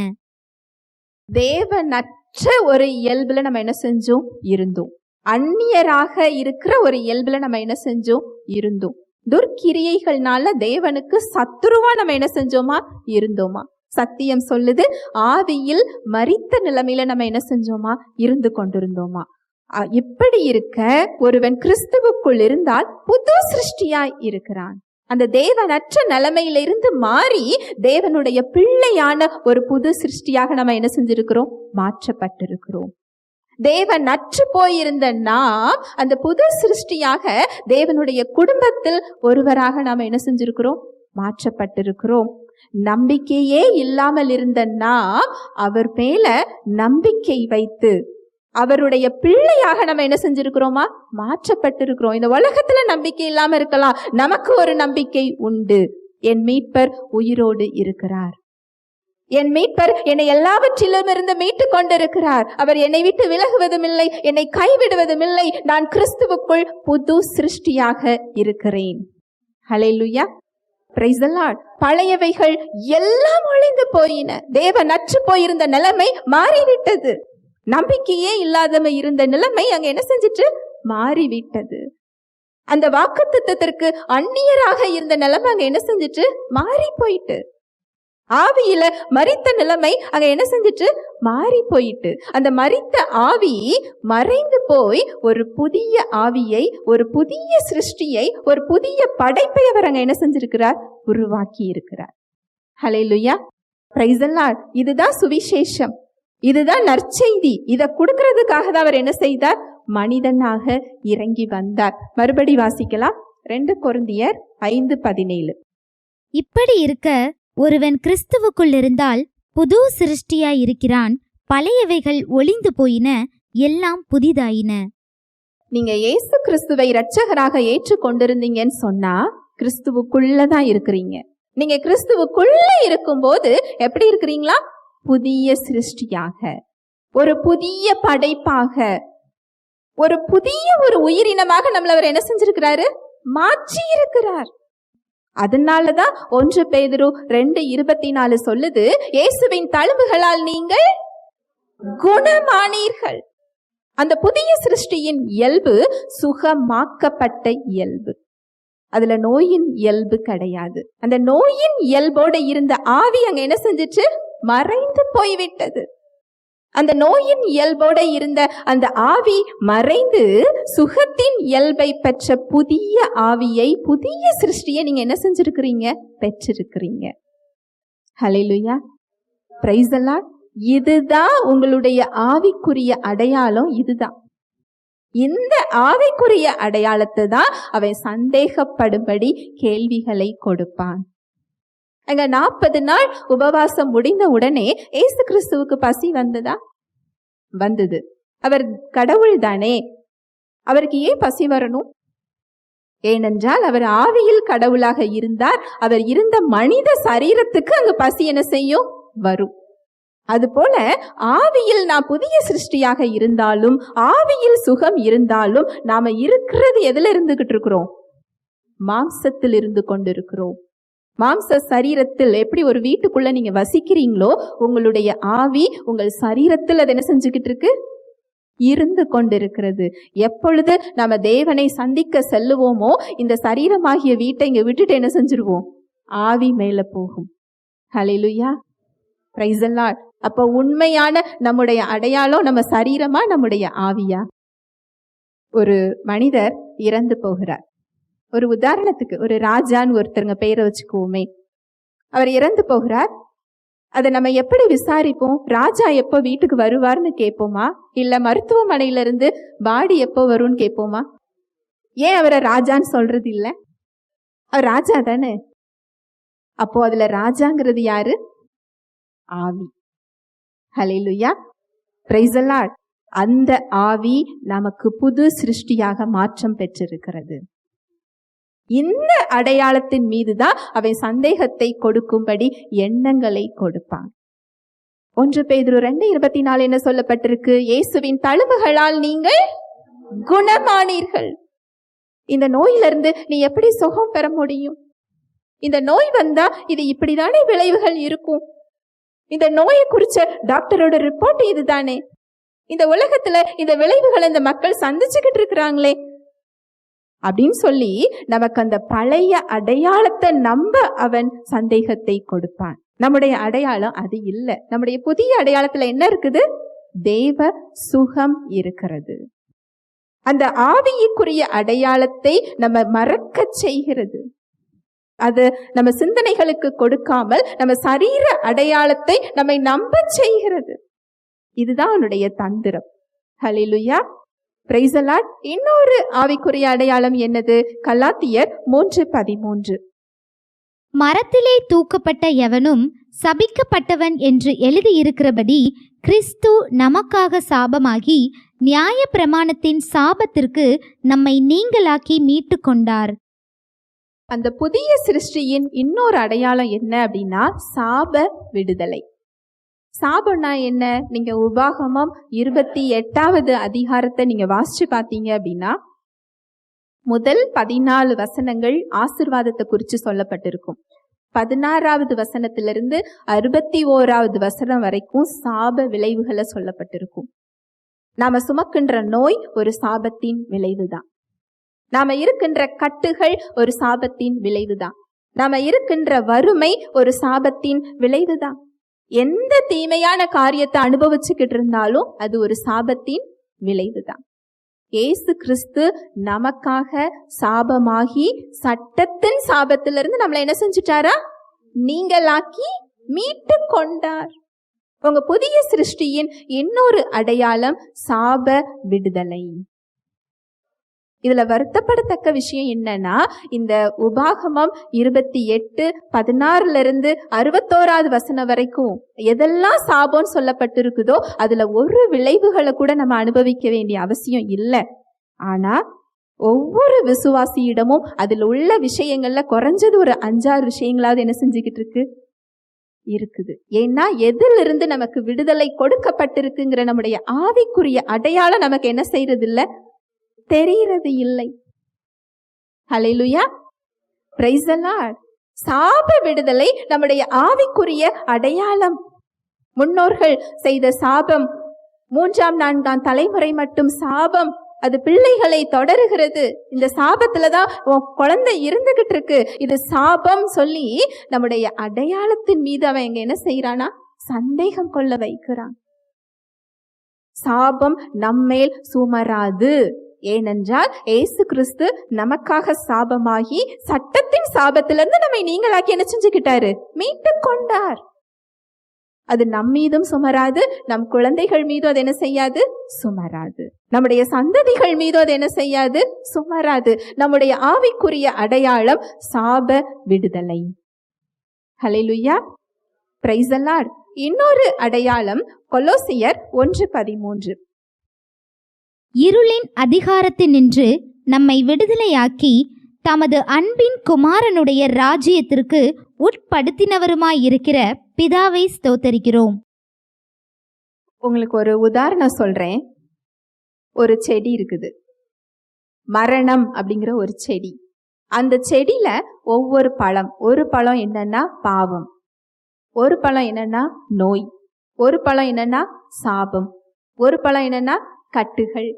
தேவனற்ற ஒரு இயல்புல நம்ம என்ன செஞ்சோம்? இருந்தோம். அந்நியராக இருக்கிற ஒரு இயல்புல நம்ம என்ன செஞ்சோம்? இருந்தோம். துர்க்கிரியைகள்னால தேவனுக்கு சத்துருவா நம்ம என்ன செஞ்சோமா? இருந்தோமா? சத்தியம் சொல்லுது, ஆவியில் மரித்த நிலைமையில நம்ம என்ன செஞ்சோமா? இருந்து கொண்டிருந்தோமா? இப்படி இருக்க ஒருவன் கிறிஸ்துவுக்குள் இருந்தால் புது சிருஷ்டியாய் இருக்கிறான். அந்த தேவனற்ற நிலைமையிலிருந்து மாறி தேவனுடைய பிள்ளையான ஒரு புது சிருஷ்டியாக நம்ம என்ன செஞ்சிருக்கிறோம்? மாற்றப்பட்டிருக்கிறோம். தேவன் அற்று போயிருந்த நாம் அந்த புது சிருஷ்டியாக தேவனுடைய குடும்பத்தில் ஒருவராக நாம என்ன செஞ்சிருக்கிறோம்? மாற்றப்பட்டிருக்கிறோம். நம்பிக்கையே இல்லாமல் இருந்த நாம் அவர் மேல நம்பிக்கை வைத்து அவருடைய பிள்ளையாக நம்ம என்ன செஞ்சிருக்கிறோமா? மாற்றப்பட்டிருக்கிறோம். இந்த உலகத்துல நம்பிக்கை இல்லாம இருக்கலாம், நமக்கு ஒரு நம்பிக்கை உண்டு. என் மீட்பர் உயிரோடு இருக்கிறார். என் மீட்பர் என்னை எல்லாவற்றிலும் இருந்து மீட்டு கொண்டிருக்கிறார். அவர் என்னை விட்டு விலகுவதும் இல்லை, என்னை கைவிடுவதும் இல்லை. நான் கிறிஸ்துவுக்குள் புது சிருஷ்டியாக இருக்கிறேன். ஹல்லேலூயா, பிரைஸ் தி லார்ட். பழையவைகள் எல்லாம் ஒழிந்து போயின. தேவன் அற்று போயிருந்த நிலைமை மாறிவிட்டது. நம்பிக்கையே இல்லாதவ இருந்த நிலைமை அங்க என்ன செஞ்சிட்டு? மாறிவிட்டது. அந்த வாக்குத்தத்தத்திற்கு அந்நியராக இருந்த நிலைமை அங்க என்ன செஞ்சிட்டு? மாறி போயிட்டு. ஆவியில மரித்த நிலைமை அங்க என்ன செஞ்சிட்டு? மாறி போயிட்டு. அந்த மரித்த ஆவி மறைந்து போய் ஒரு புதிய ஆவியை, ஒரு புதிய சிருஷ்டியை, ஒரு புதிய படைப்பை அவர் அங்க என்ன செஞ்சிருக்கிறார்? உருவாக்கி இருக்கிறார். ஹல்லேலூயா, பிரைஸ் தி லார்ட். இதுதான் சுவிசேஷம், இதுதான் நற்செய்தி. இதை கொடுக்கிறதுக்காக தான் அவர் என்ன செய்தார்? மனிதனாக இறங்கி வந்தார். மறுபடி வாசிக்கலாம். 2 கொரிந்தியர் 5:17. இப்படி இருக்க ஒருவன் கிறிஸ்துவுக்குள் இருந்தால் புது சிருஷ்டியாய் இருக்கிறான், பழையவைகள் ஒளிந்து போயின, எல்லாம் புதிதாயின. நீங்க இயேசு கிறிஸ்துவை இரட்சகராக ஏற்றுக்கொண்டிருந்தீங்கன்னு சொன்னா கிறிஸ்துவுக்குள்ளதான் இருக்கிறீங்க. நீங்க கிறிஸ்துவுக்குள்ள இருக்கும்போது எப்படி இருக்கிறீங்களா? புதிய சிருஷ்டியாக, ஒரு புதிய படைப்பாக, ஒரு புதிய ஒரு உயிரினமாக நம்மள அவர் என்ன செஞ்சிருக்கிறாரு? மாற்றி இருக்கிறார். அதனாலதான் 1 பேதுரு 2:24 சொல்லுது, இயேசுவின் தழும்புகளால் நீங்கள் குணமானீர்கள். அந்த புதிய சிருஷ்டியின் இயல்பு சுகமாக்கப்பட்ட இயல்பு. அதுல நோயின் இயல்பு கிடையாது. அந்த நோயின் இயல்போட இருந்த ஆவி அங்க என்ன செஞ்சிச்சு? மறைந்து போய்விட்டது. அந்த நோயின் இயல்போட இருந்த அந்த ஆவி மறைந்து சுகத்தின் இயல்பை பெற்ற புதிய ஆவியை, புதிய சிருஷ்டியை நீங்க என்ன செஞ்சிருக்கிறீங்க? பெற்றிருக்கிறீங்க. ஹல்லேலூயா, பிரைஸ் தி லார்ட். இதுதான் உங்களுடைய ஆவிக்குரிய அடையாளம். இதுதான், இந்த ஆவிக்குரிய அடையாளத்தை தான் அவன் சந்தேகப்படும்படி கேள்விகளை கொடுப்பான். அங்க 40 நாள் உபவாசம் முடிந்த உடனே இயேசு கிறிஸ்துவுக்கு பசி வந்ததா? வந்தது. அவர் கடவுள் தானே, அவருக்கு ஏன் பசி வரணும்? ஏனென்றால் அவர் ஆவியில் கடவுளாக இருந்தார். அவர் இருந்த மனித சரீரத்துக்கு அங்கு பசி என்ன செய்யும்? வரும். அதுபோல ஆவியில் நாம் புதிய சிருஷ்டியாக இருந்தாலும், ஆவியில் சுகம் இருந்தாலும், நாம இருக்கிறது எதுல இருந்துகிட்டு இருக்கிறோம்? மாம்சத்தில் இருந்து கொண்டிருக்கிறோம். மாம்ச சரீரத்தில் எப்படி ஒரு வீட்டுக்குள்ள நீங்க வசிக்கிறீங்களோ, உங்களுடைய ஆவி உங்கள் சரீரத்தில் அது என்ன செஞ்சுக்கிட்டு இருக்கு? இருந்து கொண்டிருக்கிறது. எப்பொழுது நாம தேவனை சந்திக்க செல்லுவோமோ, இந்த சரீரமாகிய வீட்டை இங்க விட்டுட்டு என்ன செஞ்சிருவோம்? ஆவி மேல போகும். ஹல்லேலூயா, பிரைஸ் தி லார்ட். அப்ப உண்மையான நம்முடைய அடையாளம் நம்ம சரீரமா, நம்முடைய ஆவியா? ஒரு மனிதர் இறந்து போகிறார். ஒரு உதாரணத்துக்கு ஒரு ராஜான்னு ஒருத்தருங்க பெயரை வச்சுக்குவோமே. அவர் இறந்து போகிறார். அதை நம்ம எப்படி விசாரிப்போம்? ராஜா எப்போ வீட்டுக்கு வருவார்னு கேட்போமா? இல்ல மருத்துவமனையில இருந்து பாடி எப்போ வரும்னு கேட்போமா? ஏன் அவரை ராஜான்னு சொல்றது இல்ல? அவர் ராஜா தானே. அப்போ அதுல ராஜாங்கிறது யாரு? ஆவி. ஹல்லேலூயா, பிரைஸ் தி லார்ட். அந்த ஆவி நமக்கு புது சிருஷ்டியாக மாற்றம் பெற்றிருக்கிறது. இந்த அடையாளத்தின் மீதுதான் அவன் சந்தேகத்தை கொடுக்கும்படி எண்ணங்களை கொடுப்பான். 1 பேதுரு 2:24 என்ன சொல்லப்பட்டிருக்கு? இயேசுவின் தழும்புகளால் நீங்கள் குணமானீர்கள். இந்த நோயிலிருந்து நீ எப்படி சுகம் பெற முடியும்? இந்த நோய் வந்தா இது இப்படிதானே விளைவுகள் இருக்கும். இந்த நோயை குறிச்ச டாக்டரோட ரிப்போர்ட் இதுதானே. இந்த உலகத்துல இந்த விளைவுகளை இந்த மக்கள் சந்திச்சுக்கிட்டு இருக்கிறாங்களே அப்படின்னு சொல்லி நமக்கு அந்த பழைய அடையாளத்தை நம்ப அவன் சந்தேகத்தை கொடுப்பான். நம்முடைய அடையாளம் அது இல்லை. நம்முடைய புதிய அடையாளத்துல என்ன இருக்குது? தேவ சுகம் இருக்கிறது. அந்த ஆவிக்குரிய அடையாளத்தை நம்ம மறக்க செய்கிறது. அது நம்ம சிந்தனைகளுக்கு கொடுக்காமல் நம்ம சரீர அடையாளத்தை நம்மை நம்ப செய்கிறது. இதுதான் அவனுடைய தந்திரம். ஹல்லேலூயா, பிரைஸ் தி லார்ட். இன்னொரு ஆவிக்குரிய அடையாளம் என்னது? கலாத்தியர் 3:13. மரத்திலே தூக்கப்பட்ட எவனும் சபிக்கப்பட்டவன் என்று எழுதியிருக்கிறபடி கிறிஸ்து நமக்காக சாபமாகி நியாய பிரமாணத்தின் சாபத்திற்கு நம்மை நீங்களாக்கி மீட்டு கொண்டார். அந்த புதிய சிருஷ்டியின் இன்னொரு அடையாளம் என்ன அப்படின்னா சாப விடுதலை. சாபம்னா என்ன? நீங்க உபாகமம் 28வது அதிகாரத்தை நீங்க வாசிச்சு பார்த்தீங்க அப்படின்னா முதல் 14 வசனங்கள் ஆசீர்வாதத்தை குறித்து சொல்லப்பட்டிருக்கும். 16வது வசனத்திலிருந்து 61வது வசனம் வரைக்கும் சாப விளைவுகளை சொல்லப்பட்டிருக்கும். நாம சுமக்கின்ற நோய் ஒரு சாபத்தின் விளைவுதான். நாம இருக்கின்ற கட்டுகள் ஒரு சாபத்தின் விளைவுதான். நாம இருக்கின்ற வறுமை ஒரு சாபத்தின் விளைவுதான். எந்த தீமையான காரியத்தை அனுபவிச்சுக்கிட்டு இருந்தாலும் அது ஒரு சாபத்தின் விளைவுதான். இயேசு கிறிஸ்து நமக்காக சாபமாகி சட்டத்தின் சாபத்திலிருந்து நம்மளை என்ன செஞ்சுட்டாரா? நீங்களாக்கி மீட்டு கொண்டார். உங்க புதிய சிருஷ்டியின் இன்னொரு அடையாளம் சாப விடுதலை. இதுல வருத்தப்படத்தக்க விஷயம் என்னன்னா, இந்த உபாகமம் 28:16 61வது வசனம் வரைக்கும் எதெல்லாம் சாபம்னு சொல்லப்பட்டிருக்குதோ அதுல ஒரு விளைவுகளை கூட நம்ம அனுபவிக்க வேண்டிய அவசியம் இல்லை. ஆனா ஒவ்வொரு விசுவாசியிடமும் அதுல உள்ள விஷயங்கள்ல குறைஞ்சது ஒரு 5-6 விஷயங்களாவது என்ன செஞ்சுக்கிட்டு இருக்குது. ஏன்னா எதிலிருந்து நமக்கு விடுதலை கொடுக்கப்பட்டிருக்குங்கிற நம்முடைய ஆவிக்குரிய அடையாளம் நமக்கு என்ன செய்யறது இல்லை, தெரிகிறது இல்லை. ஹல்லேலூயா, பிரைஸ் தி லார்ட். சாப விடுதலை நம்முடைய ஆவிக்குரிய அடையாளம். முன்னோர்கள் செய்த சாபம் 3ஆம் 4ஆம் தலைமுறை மட்டும் சாபம். அது பிள்ளைகளை தொடருகிறது. இந்த சாபத்துலதான் உன் குழந்தை இருந்துகிட்டு இருக்கு, இது சாபம் சொல்லி நம்முடைய அடையாளத்தின் மீது அவன் இங்க என்ன செய்யறானா? சந்தேகம் கொள்ள வைக்கிறான். சாபம் நம்மேல் சுமராது. ஏனென்றால் இயேசு கிறிஸ்து நமக்காக சாபமாகி சட்டத்தின் சாபத்திலிருந்து நம்மை நீங்களாக்கி என்ன செஞ்சுக்கிட்டாரு? மீட்டு கொண்டார். அது நம் மீதும் சுமராது, நம் குழந்தைகள் மீதும் அது என்ன செய்யாது? சுமராது. நம்முடைய சந்ததிகள் மீதும் அது என்ன செய்யாது? சுமராது. நம்முடைய ஆவிக்குரிய அடையாளம் சாப விடுதலை. ஹல்லேலூயா, பிரைஸ் தி லார்ட். இன்னொரு அடையாளம் கொலோசியர் 1:13. இருளின் அதிகாரத்தினின்று நம்மை விடுதலையாக்கி தமது அன்பின் குமாரனுடைய ராஜ்யத்திற்கு உட்படுத்தினவருமாயிருக்கிற பிதாவை ஸ்தோத்தரிக்கிறோம். உங்களுக்கு ஒரு உதாரணம் சொல்றேன். ஒரு செடி இருக்குது, மரணம் அப்படிங்கிற ஒரு செடி. அந்த செடியில ஒவ்வொரு பழம், ஒரு பழம் என்னன்னா பாவம், ஒரு பழம் என்னன்னா நோய், ஒரு பழம் என்னன்னா சாபம், ஒரு பழம் என்னன்னா கட்டுகள்,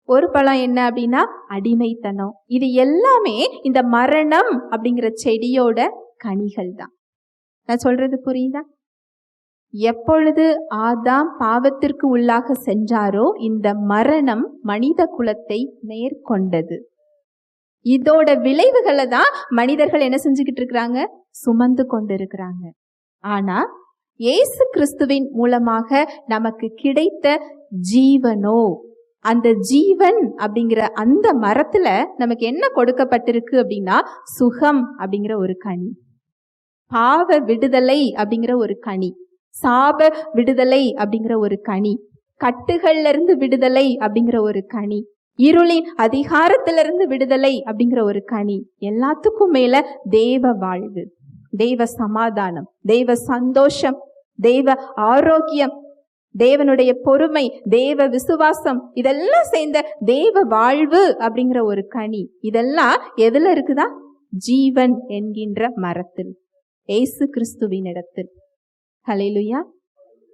ஒரு பழம் என்ன அப்படின்னா அடிமைத்தனம். இது எல்லாமே இந்த மரணம் அப்படிங்கிற செடியோட கனிகள் தான். நான் சொல்றது புரியுதா? எப்பொழுது ஆதாம் பாவத்திற்கு உள்ளாக சென்றாரோ இந்த மரணம் மனித குலத்தை மேற்கொண்டது. இதோட விளைவுகளை தான் மனிதர்கள் என்ன செஞ்சுக்கிட்டு இருக்கிறாங்க? சுமந்து கொண்டு இருக்கிறாங்க. ஆனா இயேசு கிறிஸ்துவின் மூலமாக நமக்கு கிடைத்த ஜீவனோ, அந்த ஜீவன் அப்படிங்கிற அந்த மரத்துல நமக்கு என்ன கொடுக்கப்பட்டிருக்கு அப்படின்னா சுகம் அப்படிங்கிற ஒரு கனி, பாவ விடுதலை அப்படிங்கிற ஒரு கனி, சாப விடுதலை அப்படிங்கிற ஒரு கனி, கட்டுகள்ல இருந்து விடுதலை அப்படிங்கிற ஒரு கனி, இருளின் அதிகாரத்திலிருந்து விடுதலை அப்படிங்கிற ஒரு கனி, எல்லாத்துக்கும் மேல தேவ வாழ்வு, தெய்வ சமாதானம், தெய்வ சந்தோஷம், தெய்வ ஆரோக்கியம், தேவனுடைய பொறுமை, தேவ விசுவாசம், இதெல்லாம் சேர்ந்த தேவ வாழ்வு அப்படிங்கிற ஒரு கனி. இதெல்லாம் எதுல இருக்குதா? ஜீவன் என்கின்ற மரத்தில், ஏசு கிறிஸ்துவின் இடத்தில். ஹல்லேலூயா,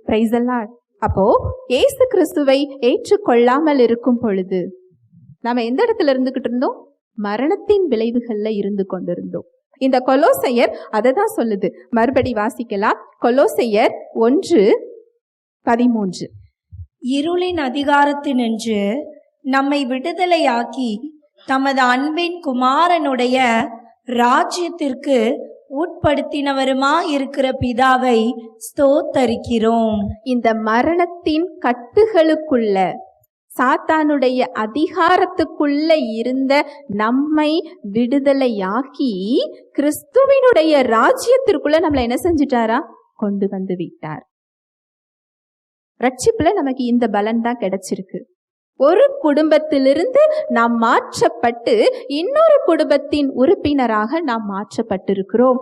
பிரைஸ் தி லார்ட். அப்போ ஏசு கிறிஸ்துவை ஏற்றுக்கொள்ளாமல் இருக்கும் பொழுது நாம எந்த இடத்துல இருந்துகிட்டு இருந்தோம்? மரணத்தின் விளைவுகள்ல இருந்து கொண்டிருந்தோம். இந்த கொலோசையர் அதை தான் சொல்லுது. மறுபடி வாசிக்கலாம். கொலோசையர் 1:13. இருளின் அதிகாரத்தினின்று நம்மை விடுதலையாக்கி தமது அன்பின் குமாரனுடைய ராஜ்யத்திற்கு உட்படுத்தினவருமாயிருக்கிற பிதாவை ஸ்தோத்தரிக்கிறோம். இந்த மரணத்தின் கட்டுகளுக்குள்ள, சாத்தானுடைய அதிகாரத்துக்குள்ள இருந்த நம்மை விடுதலையாக்கி கிறிஸ்துவினுடைய ராஜ்யத்திற்குள்ள நம்மளை என்ன செஞ்சிட்டாரா? கொண்டு வந்து விட்டார். ரட்சிப்புல நமக்கு இந்த பலன் தான் கிடைச்சிருக்கு. ஒரு குடும்பத்திலிருந்து நாம் மாற்றப்பட்டு இன்னொரு குடும்பத்தின் உறுப்பினராக நாம் மாற்றப்பட்டிருக்கிறோம்.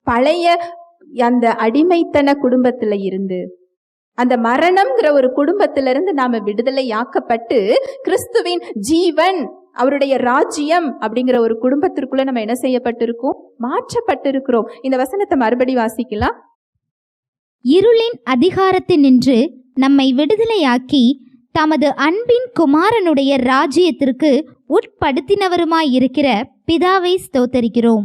பழைய அந்த அடிமைத்தன குடும்பத்துல இருந்து, அந்த மரணம்ங்கிற ஒரு குடும்பத்திலிருந்து நாம விடுதலையாக்கப்பட்டு கிறிஸ்துவின் ஜீவன், அவருடைய ராஜ்யம் அப்படிங்கிற ஒரு குடும்பத்திற்குள்ள நம்ம என்ன செய்யப்பட்டிருக்கோம்? மாற்றப்பட்டிருக்கிறோம். இந்த வசனத்தை மறுபடி வாசிக்கலாம். இருளின் அதிகாரத்தினின்று நம்மை விடுதலையாக்கி தமது அன்பின் குமாரனுடைய ராஜ்யத்திற்கு உட்படுத்தினவருமாயிருக்கிற பிதாவை ஸ்தோத்தரிக்கிறோம்.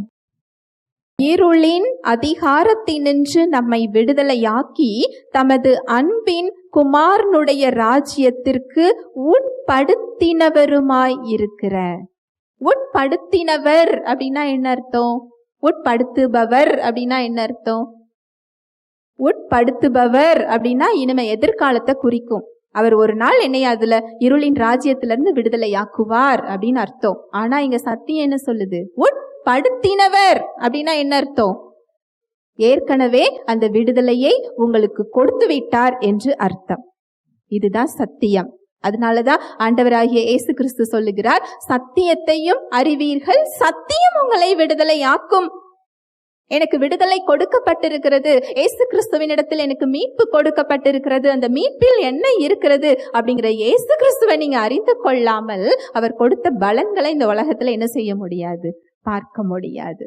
இருளின் அதிகாரத்தினின்று நம்மை விடுதலையாக்கி தமது அன்பின் குமாரனுடைய ராஜ்யத்திற்கு உட்படுத்தினவருமாய் இருக்கிற. உட்படுத்தினவர் அப்படின்னா என்ன அர்த்தம்? உட்படுத்துபவர் அப்படின்னா என்ன அர்த்தம்? உட்படுத்துபவர் அப்படின்னா இனிமே எதிர்காலத்தை குறிக்கும். அவர் ஒரு நாள் என்னை அதுல இருளின் ராஜ்யத்திலிருந்து விடுதலையாக்குவார் அப்படின்னு அர்த்தம். ஆனா இங்க சத்தியம் என்ன சொல்லுது? உட்படுத்தினவர் அப்படின்னா என்ன அர்த்தம்? ஏற்கனவே அந்த விடுதலையை உங்களுக்கு கொடுத்து விட்டார் என்று அர்த்தம். இதுதான் சத்தியம். அதனாலதான் ஆண்டவராகிய இயேசு கிறிஸ்து சொல்லுகிறார், சத்தியத்தையும் அறிவீர்கள், சத்தியம் உங்களை விடுதலையாக்கும். எனக்கு விடுதலை கொடுக்கப்பட்டிருக்கிறது. இயேசு கிறிஸ்துவின் இடத்தில் எனக்கு மீட்பு கொடுக்கப்பட்டிருக்கிறது. அந்த மீட்பில் என்ன இருக்கிறது அப்படிங்கிற இயேசு கிறிஸ்துவை நீங்க அறிந்து கொள்ளாமல் அவர் கொடுத்த பலன்களை இந்த உலகத்துல என்ன செய்ய முடியாது? பார்க்க முடியாது.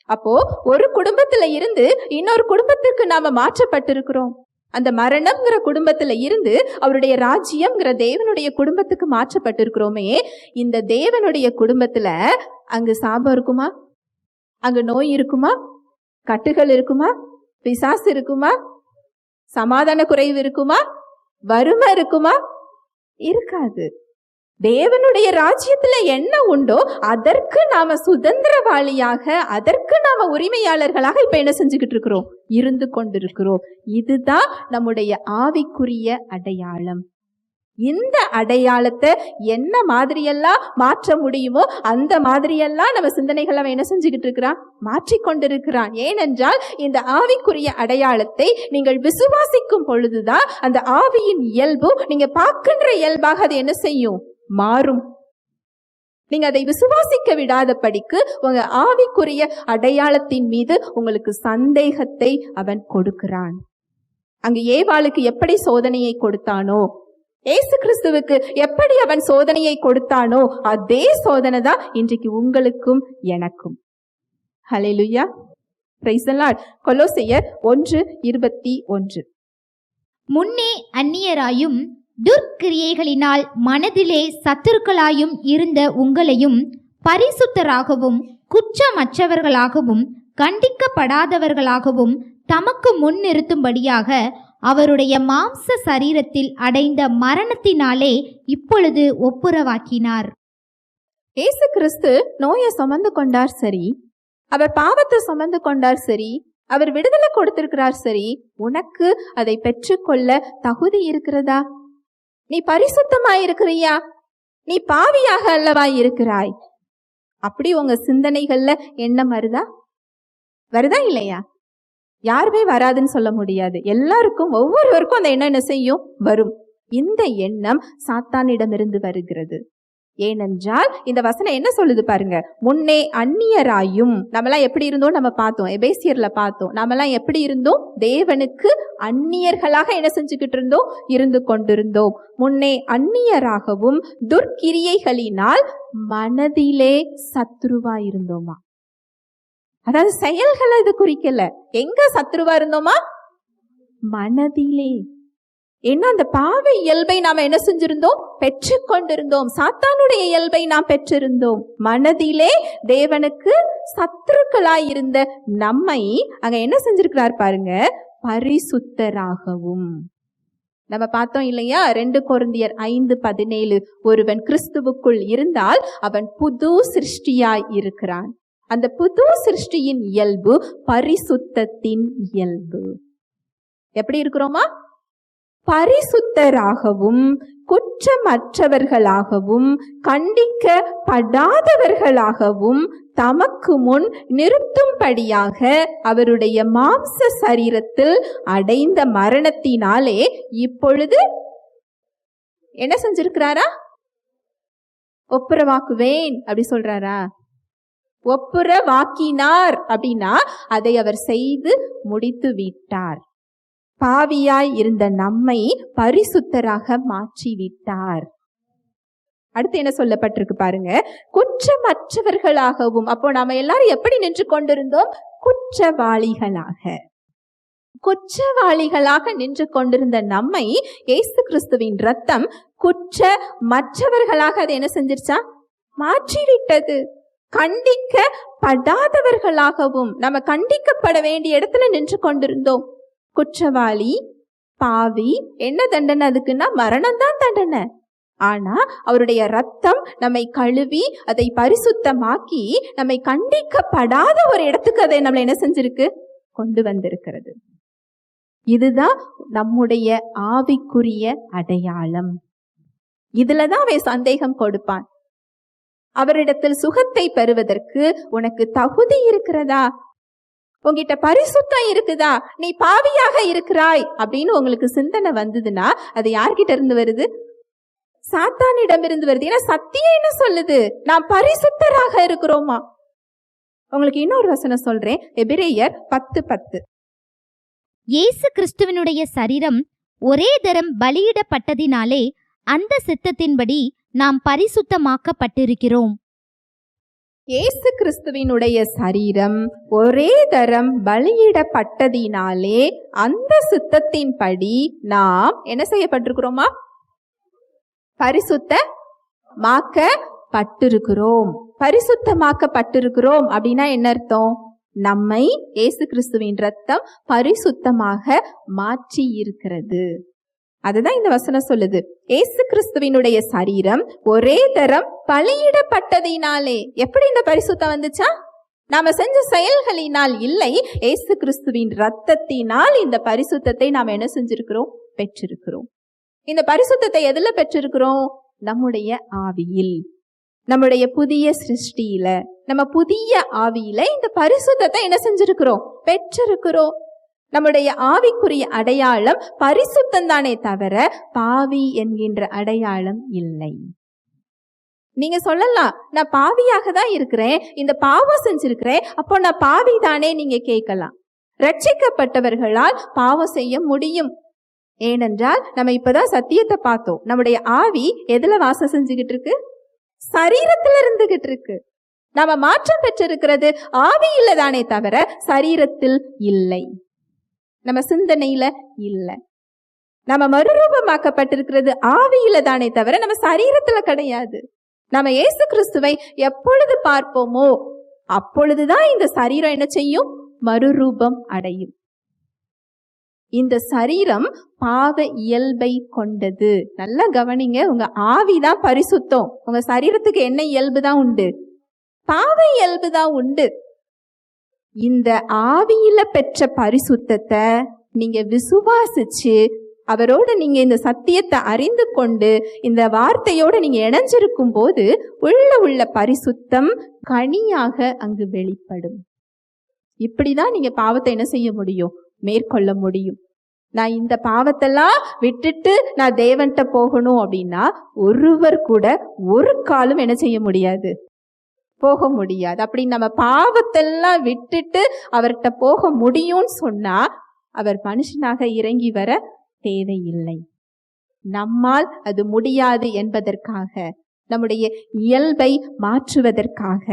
அப்போ ஒரு குடும்பத்துல இருந்து இன்னொரு குடும்பத்திற்கு நாம மாற்றப்பட்டிருக்கிறோம். அந்த மரணம்ங்கிற குடும்பத்துல இருந்து அவருடைய ராஜ்யம்ங்கிற தேவனுடைய குடும்பத்துக்கு மாற்றப்பட்டிருக்கிறோமே. இந்த தேவனுடைய குடும்பத்துல அங்கு சாபம் இருக்குமா? அங்கு நோய் இருக்குமா? கட்டுகள் இருக்குமா? பிசாசு இருக்குமா? சமாதான குறைவு இருக்குமா? வறுமை இருக்குமா? இருக்காது. தேவனுடைய ராஜ்யத்துல என்ன உண்டோ அதற்கு நாம சுதந்திரவாளியாக, அதற்கு நாம உரிமையாளர்களாக இப்ப என்ன செஞ்சுக்கிட்டு இருக்கிறோம்? இருந்து கொண்டிருக்கிறோம். இதுதான் நம்முடைய ஆவிக்குரிய அடையாளம். இந்த அடையாளத்தை என்ன மாதிரியெல்லாம் மாற்ற முடியுமோ அந்த மாதிரியெல்லாம் நம்ம சிந்தனைகளை அவன் என்ன செஞ்சுக்கிட்டு இருக்கிறான்? மாற்றிக்கொண்டிருக்கிறான். ஏனென்றால் இந்த ஆவிக்குரிய அடையாளத்தை நீங்கள் விசுவாசிக்கும் பொழுதுதான் அந்த ஆவியின் இயல்பும் நீங்க பார்க்கின்ற இயல்பாக அது என்ன செய்யும்? மாறும். நீங்க அதை விசுவாசிக்க விடாதபடிக்கு உங்க ஆவிக்குரிய அடையாளத்தின் மீது உங்களுக்கு சந்தேகத்தை அவன் கொடுக்கிறான். அங்கு ஏவாளுக்கு எப்படி சோதனையை கொடுத்தானோ, இயேசு கிறிஸ்துவுக்கு எப்படி அவன் சோதனையை கொடுத்தானோ அதே சோதனை தான் இன்றைக்கு உங்களுக்கும் எனக்கும். ஹல்லேலூயா, பிரைஸ் தி லார்ட். கொலோசையர் 1:21. முன்னே அந்நியராயும் துர்க்கிரியைகளினால் மனதிலே சத்துருக்களாயும் இருந்த உங்களையும் பரிசுத்தராகவும் குற்றமற்றவர்களாகவும் கண்டிக்கப்படாதவர்களாகவும் தமக்கு முன் நிறுத்தும்படியாக அவருடைய மாம்ச சரீரத்தில் அடைந்த மரணத்தினாலே இப்பொழுது ஒப்புரவாக்கினார். இயேசு கிறிஸ்து நோயை சுமந்து கொண்டார் சரி, அவர் பாவத்தை சுமந்து கொண்டார் சரி, அவர் விடுதலை கொடுத்திருக்கிறார் சரி, உனக்கு அதை பெற்றுக்கொள்ள தகுதி இருக்கிறதா? நீ பரிசுத்தமாயிருக்கிறியா? நீ பாவியாக அல்லவா இருக்கிறாய்? அப்படி உங்க சிந்தனைகள்ல எண்ணம் வருதா இல்லையா? யாருமே வராதுன்னு சொல்ல முடியாது. எல்லாருக்கும், ஒவ்வொருவருக்கும் அந்த எண்ணம் என்ன செய்யும்? வரும். இந்த எண்ணம் சாத்தானிடமிருந்து வருகிறது. ஏனென்றால் இந்த வசனம் என்ன சொல்லுது பாருங்க, முன்னே அந்நியராயும், நம்மலாம் எப்படி இருந்தோம் நம்ம பார்த்தோம், எபேசியர்ல பார்த்தோம். நம்மலாம் எப்படி இருந்தோம், தேவனுக்கு அந்நியர்களாக என்ன செஞ்சுக்கிட்டு இருந்தோம், இருந்து கொண்டிருந்தோம். முன்னே அந்நியராகவும் துர்க்கிரியைகளினால் மனதிலே சத்துருவா இருந்தோமா. அதாவது செயல்களை இது குறிக்கல, எங்க சத்துருவா இருந்தோமா, மனதிலே. ஏன்னா அந்த பாவ இயல்பை நாம என்ன செஞ்சிருந்தோம், பெற்று கொண்டிருந்தோம். சாத்தானுடைய இயல்பை நாம் பெற்றிருந்தோம். மனதிலே தேவனுக்கு சத்துருக்களாயிருந்த நம்மை அங்க என்ன செஞ்சிருக்கிறார் பாருங்க, பரிசுத்தராகவும். நம்ம பார்த்தோம் இல்லையா, 2 கொரிந்தியர் 5:17, ஒருவன் கிறிஸ்துவுக்குள் இருந்தால் அவன் புது சிருஷ்டியாய் இருக்கிறான். அந்த புது சிருஷ்டியின் இயல்பு பரிசுத்தத்தின் இயல்பு. எப்படி இருக்கிறோமா, பரிசுத்தராகவும் குற்றமற்றவர்களாகவும் கண்டிக்கப்படாதவர்களாகவும் தமக்கு முன் நிறுத்தும்படியாக அவருடைய மாம்ச சரீரத்தில் அடைந்த மரணத்தினாலே இப்பொழுது என்ன செஞ்சிருக்கிறாரா, ஒப்புரவாக்குவேன் அப்படி சொல்றாரா. ஒப்புரவாக்கினார் அப்படின்னா அதை அவர் செய்து முடித்து விட்டார். பாவியாய் இருந்த நம்மை பரிசுத்தராக மாற்றிவிட்டார். அடுத்து என்ன சொல்லப்பட்டிருக்கு பாருங்க, குற்றமற்றவர்களாகவும். அப்போ நாம எல்லாரும் எப்படி நின்று கொண்டிருந்தோம், குற்றவாளிகளாக நின்று கொண்டிருந்த நம்மை இயேசு கிறிஸ்துவின் ரத்தம் குற்றமற்றவர்களாக அதை என்ன செஞ்சிருச்சா, மாற்றிவிட்டது. கண்டிக்கப்படாதவர்களாகவும், நம்ம கண்டிக்கப்பட வேண்டிய இடத்துல நின்று கொண்டிருந்தோம். குற்றவாளி, பாவி, என்ன தண்டனை அதுக்குன்னா மரணம் தான் தண்டனை. ஆனா அவருடைய ரத்தம் நம்மை கழுவி அதை பரிசுத்தமாக்கி நம்மை கண்டிக்கப்படாத ஒரு இடத்துக்கு அதை நம்மளை என்ன செஞ்சிருக்கு, கொண்டு வந்திருக்கிறது. இதுதான் நம்முடைய ஆவிக்குரிய அடையாளம். இதுலதான் அவன் சந்தேகம் கொடுப்பான். அவரிடத்தில் சுகத்தை பெறுவதற்கு உனக்கு தகுதி இருக்கிறதா, உங்ககிட்ட பரிசுத்தம் இருக்குதா, நீ பாவியாக இருக்கிறாய் அப்படின்னு உங்களுக்கு சிந்தனை வந்ததுன்னா அது யார்கிட்ட இருந்து வருது, சாத்தானிடம் இருந்து வருது. ஏன்னா சத்தியம் என்ன சொல்லுது, நாம் பரிசுத்தராக இருக்கிறோமா. உங்களுக்கு இன்னொரு வசனம் சொல்றேன், எபிரேயர் 10:10. இயேசு கிறிஸ்துவினுடைய சரீரம் ஒரே தரம் பலியிடப்பட்டதினாலே அந்த சித்தத்தின்படி நாம் பரிசுத்தமாக்கப்பட்டிருக்கிறோம். இயேசு கிறிஸ்துவினுடைய சரீரம் ஒரே தரம் பலியிடப்பட்டதினாலே அந்த சித்தத்தின்படி நாம் என்ன செய்யப்பட்டிருக்கிறோமா, பரிசுத்தமாக்கப்பட்டிருக்கிறோம். பரிசுத்தமாக்கப்பட்டிருக்கிறோம் அப்படின்னா என்ன அர்த்தம், நம்மை இயேசு கிறிஸ்துவின் ரத்தம் பரிசுத்தமாக மாற்றி இருக்கிறது. அதுதான் இந்த வசனம் சொல்லுது. இயேசு கிறிஸ்துவினுடைய சரீரம் ஒரே தரம் பலியிடப்பட்டதினாலே. எப்படி இந்த பரிசுத்தம் வந்துச்சா, நாம செஞ்ச செயல்களினால் இல்லை, இயேசு கிறிஸ்துவின் ரத்தத்தினால் இந்த பரிசுத்தத்தை நாம் என்ன செஞ்சிருக்கிறோம், பெற்றிருக்கிறோம். இந்த பரிசுத்தத்தை எதுல பெற்றிருக்கிறோம், நம்முடைய ஆவியில், நம்முடைய புதிய சிருஷ்டியில, நம்ம புதிய ஆவியில இந்த பரிசுத்தத்தை என்ன செஞ்சிருக்கிறோம், பெற்றிருக்கிறோம். நம்முடைய ஆவிக்குரிய அடையாளம் பரிசுத்தம் தானே தவிர பாவி என்கின்ற அடையாளம் இல்லை. நீங்க சொல்லலாம், நான் பாவியாக தான் இருக்கிறேன், இந்த பாவம் செஞ்சிருக்கிறேன், அப்போ நான் பாவி தானே நீங்க கேட்கலாம். ரட்சிக்கப்பட்டவர்களால் பாவம் செய்ய முடியும். ஏனென்றால் நம்ம இப்பதான் சத்தியத்தை பார்த்தோம். நம்முடைய ஆவி எதுல வாசம் செஞ்சுக்கிட்டு இருக்கு, சரீரத்துல இருந்துகிட்டு இருக்கு. நாம மாற்றம் பெற்றிருக்கிறது ஆவியில தானே தவிர சரீரத்தில் இல்லை, நம்ம சிந்தனையில இல்ல. நம்ம மறுரூபமாக்கப்பட்டிருக்கிறது ஆவியில தானே தவிர நம்ம சரீரத்துல கிடையாது. நம்ம இயேசு கிறிஸ்துவை எப்பொழுது பார்ப்போமோ அப்பொழுதுதான் இந்த சரீரம் என்ன செய்யும், மறுரூபம் அடையும். இந்த சரீரம் பாவ இயல்பை கொண்டது. நல்லா கவனிங்க, உங்க ஆவிதான் பரிசுத்தம், உங்க சரீரத்துக்கு என்ன இயல்பு தான் உண்டு, பாவ இயல்பு தான் உண்டு. இந்த ஆவியில பெற்ற பரிசுத்தத்தை நீங்க விசுவாசிச்சு அவரோட நீங்க இந்த சத்தியத்தை அறிந்து கொண்டு இந்த வார்த்தையோட நீங்க இணைஞ்சிருக்கும் போது உள்ள பரிசுத்தம் கனியாக அங்கு வெளிப்படும். இப்படிதான் நீங்க பாவத்தை என்ன செய்ய முடியும், மேற்கொள்ள முடியும். நான் இந்த பாவத்தெல்லாம் விட்டுட்டு நான் தேவன்கிட்ட போகணும் அப்படின்னா ஒருவர் கூட ஒரு காலம் என்ன செய்ய முடியாது, போக முடியாது. அப்படி நம்ம பாவத்தெல்லாம் விட்டுட்டு அவர்கிட்ட போக முடியும்னு சொன்னா அவர் மனுஷனாக இறங்கி வர தேவையில்லை. நம்மால் அது முடியாது என்பதற்காக, நம்முடைய இயல்பை மாற்றுவதற்காக,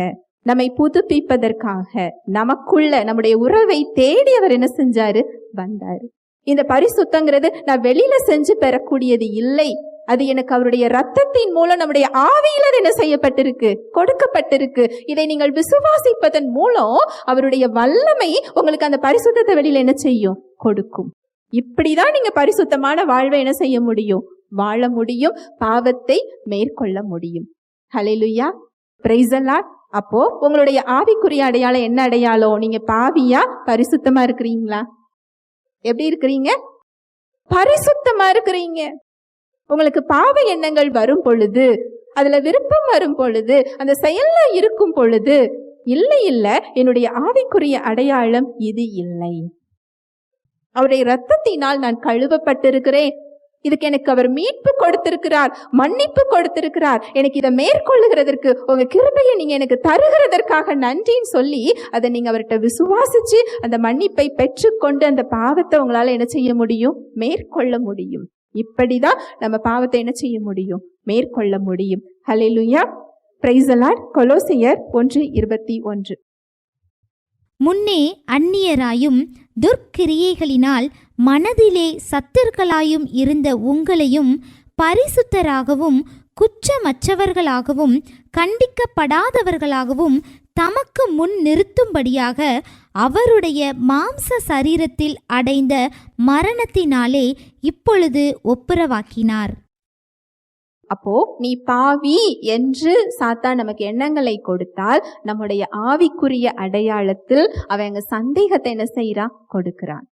நம்மை புதுப்பிப்பதற்காக, நமக்குள்ள நம்முடைய உறவை தேடி அவர் என்ன செஞ்சாரு, வந்தாரு. இந்த பரிசுத்தங்கிறது நான் வெளியில செஞ்சு பெறக்கூடியது இல்லை. அது எனக்கு அவருடைய ரத்தத்தின் மூலம் நம்முடைய ஆவியில என்ன செய்யப்பட்டிருக்கு, கொடுக்கப்பட்டிருக்கு. இதை நீங்கள் விசுவாசிப்பதன் மூலம் அவருடைய வல்லமை உங்களுக்கு அந்த பரிசுத்தத்தை வெளியில என்ன செய்யும், கொடுக்கும். இப்படிதான் நீங்க பரிசுத்தமான வாழ்வை என்ன செய்ய முடியும், வாழ முடியும், பாவத்தை மேற்கொள்ள முடியும். ஹல்லேலூயா, பிரைஸ் தி லார்ட். அப்போ உங்களுடைய ஆவிக்குரிய அடையாளம் என்ன அடையாளம்? நீங்க பாவியா பரிசுத்தமா இருக்கிறீங்களா? எப்படி இருக்கிறீங்க? பரிசுத்தமா இருக்கிறீங்க. உங்களுக்கு பாவ எண்ணங்கள் வரும் பொழுது, அதுல விருப்பம் வரும் பொழுது, அந்த செயல்ல இருக்கும் பொழுது, இல்லை என்னுடைய ஆவிக்குரிய அடையாளம் இது இல்லை. அவருடைய இரத்தத்தினால் நான் கழுவப்பட்டிருக்கிறேன். இதுக்கு எனக்கு அவர் மீட்பு கொடுத்திருக்கிறார், மன்னிப்பு கொடுத்திருக்கிறார். எனக்கு இதை மேற்கொள்ளுகிறதற்கு உங்க கிருபையை நீங்க எனக்கு தருகிறதற்காக நன்றின்னு சொல்லி அதை நீங்க அவர்கிட்ட விசுவாசிச்சு அந்த மன்னிப்பை பெற்றுக்கொண்டு அந்த பாவத்தை உங்களால என்ன செய்ய முடியும், மேற்கொள்ள முடியும். இப்படிதான் நம்ம பாவத்தை என்ன செய்ய முடியும், மேற்கொள்ள முடியும். ஹல்லேலூயா, பிரைஸ் தி லார்ட். கொலோசியர் 1:21. முன்னே அந்நியராயும் துர்க்கிரியைகளினால் மனதிலே சத்துருக்களாயும் இருந்த உங்களையும் பரிசுத்தராகவும் குற்றமற்றவர்களாகவும் கண்டிக்கப்படாதவர்களாகவும் தமக்கு முன் நிறுத்தும்படியாக அவருடைய மாம்ச சரீரத்தில் அடைந்த மரணத்தினாலே இப்பொழுது ஒப்புரவாக்கினார். அப்போ நீ பாவி என்று சாத்தான் நமக்கு எண்ணங்களை கொடுத்தால் நம்முடைய ஆவிக்குரிய அடையாளத்தில் அவன் சந்தேகத்தை என்ன செய்யறான், கொடுக்கிறான்.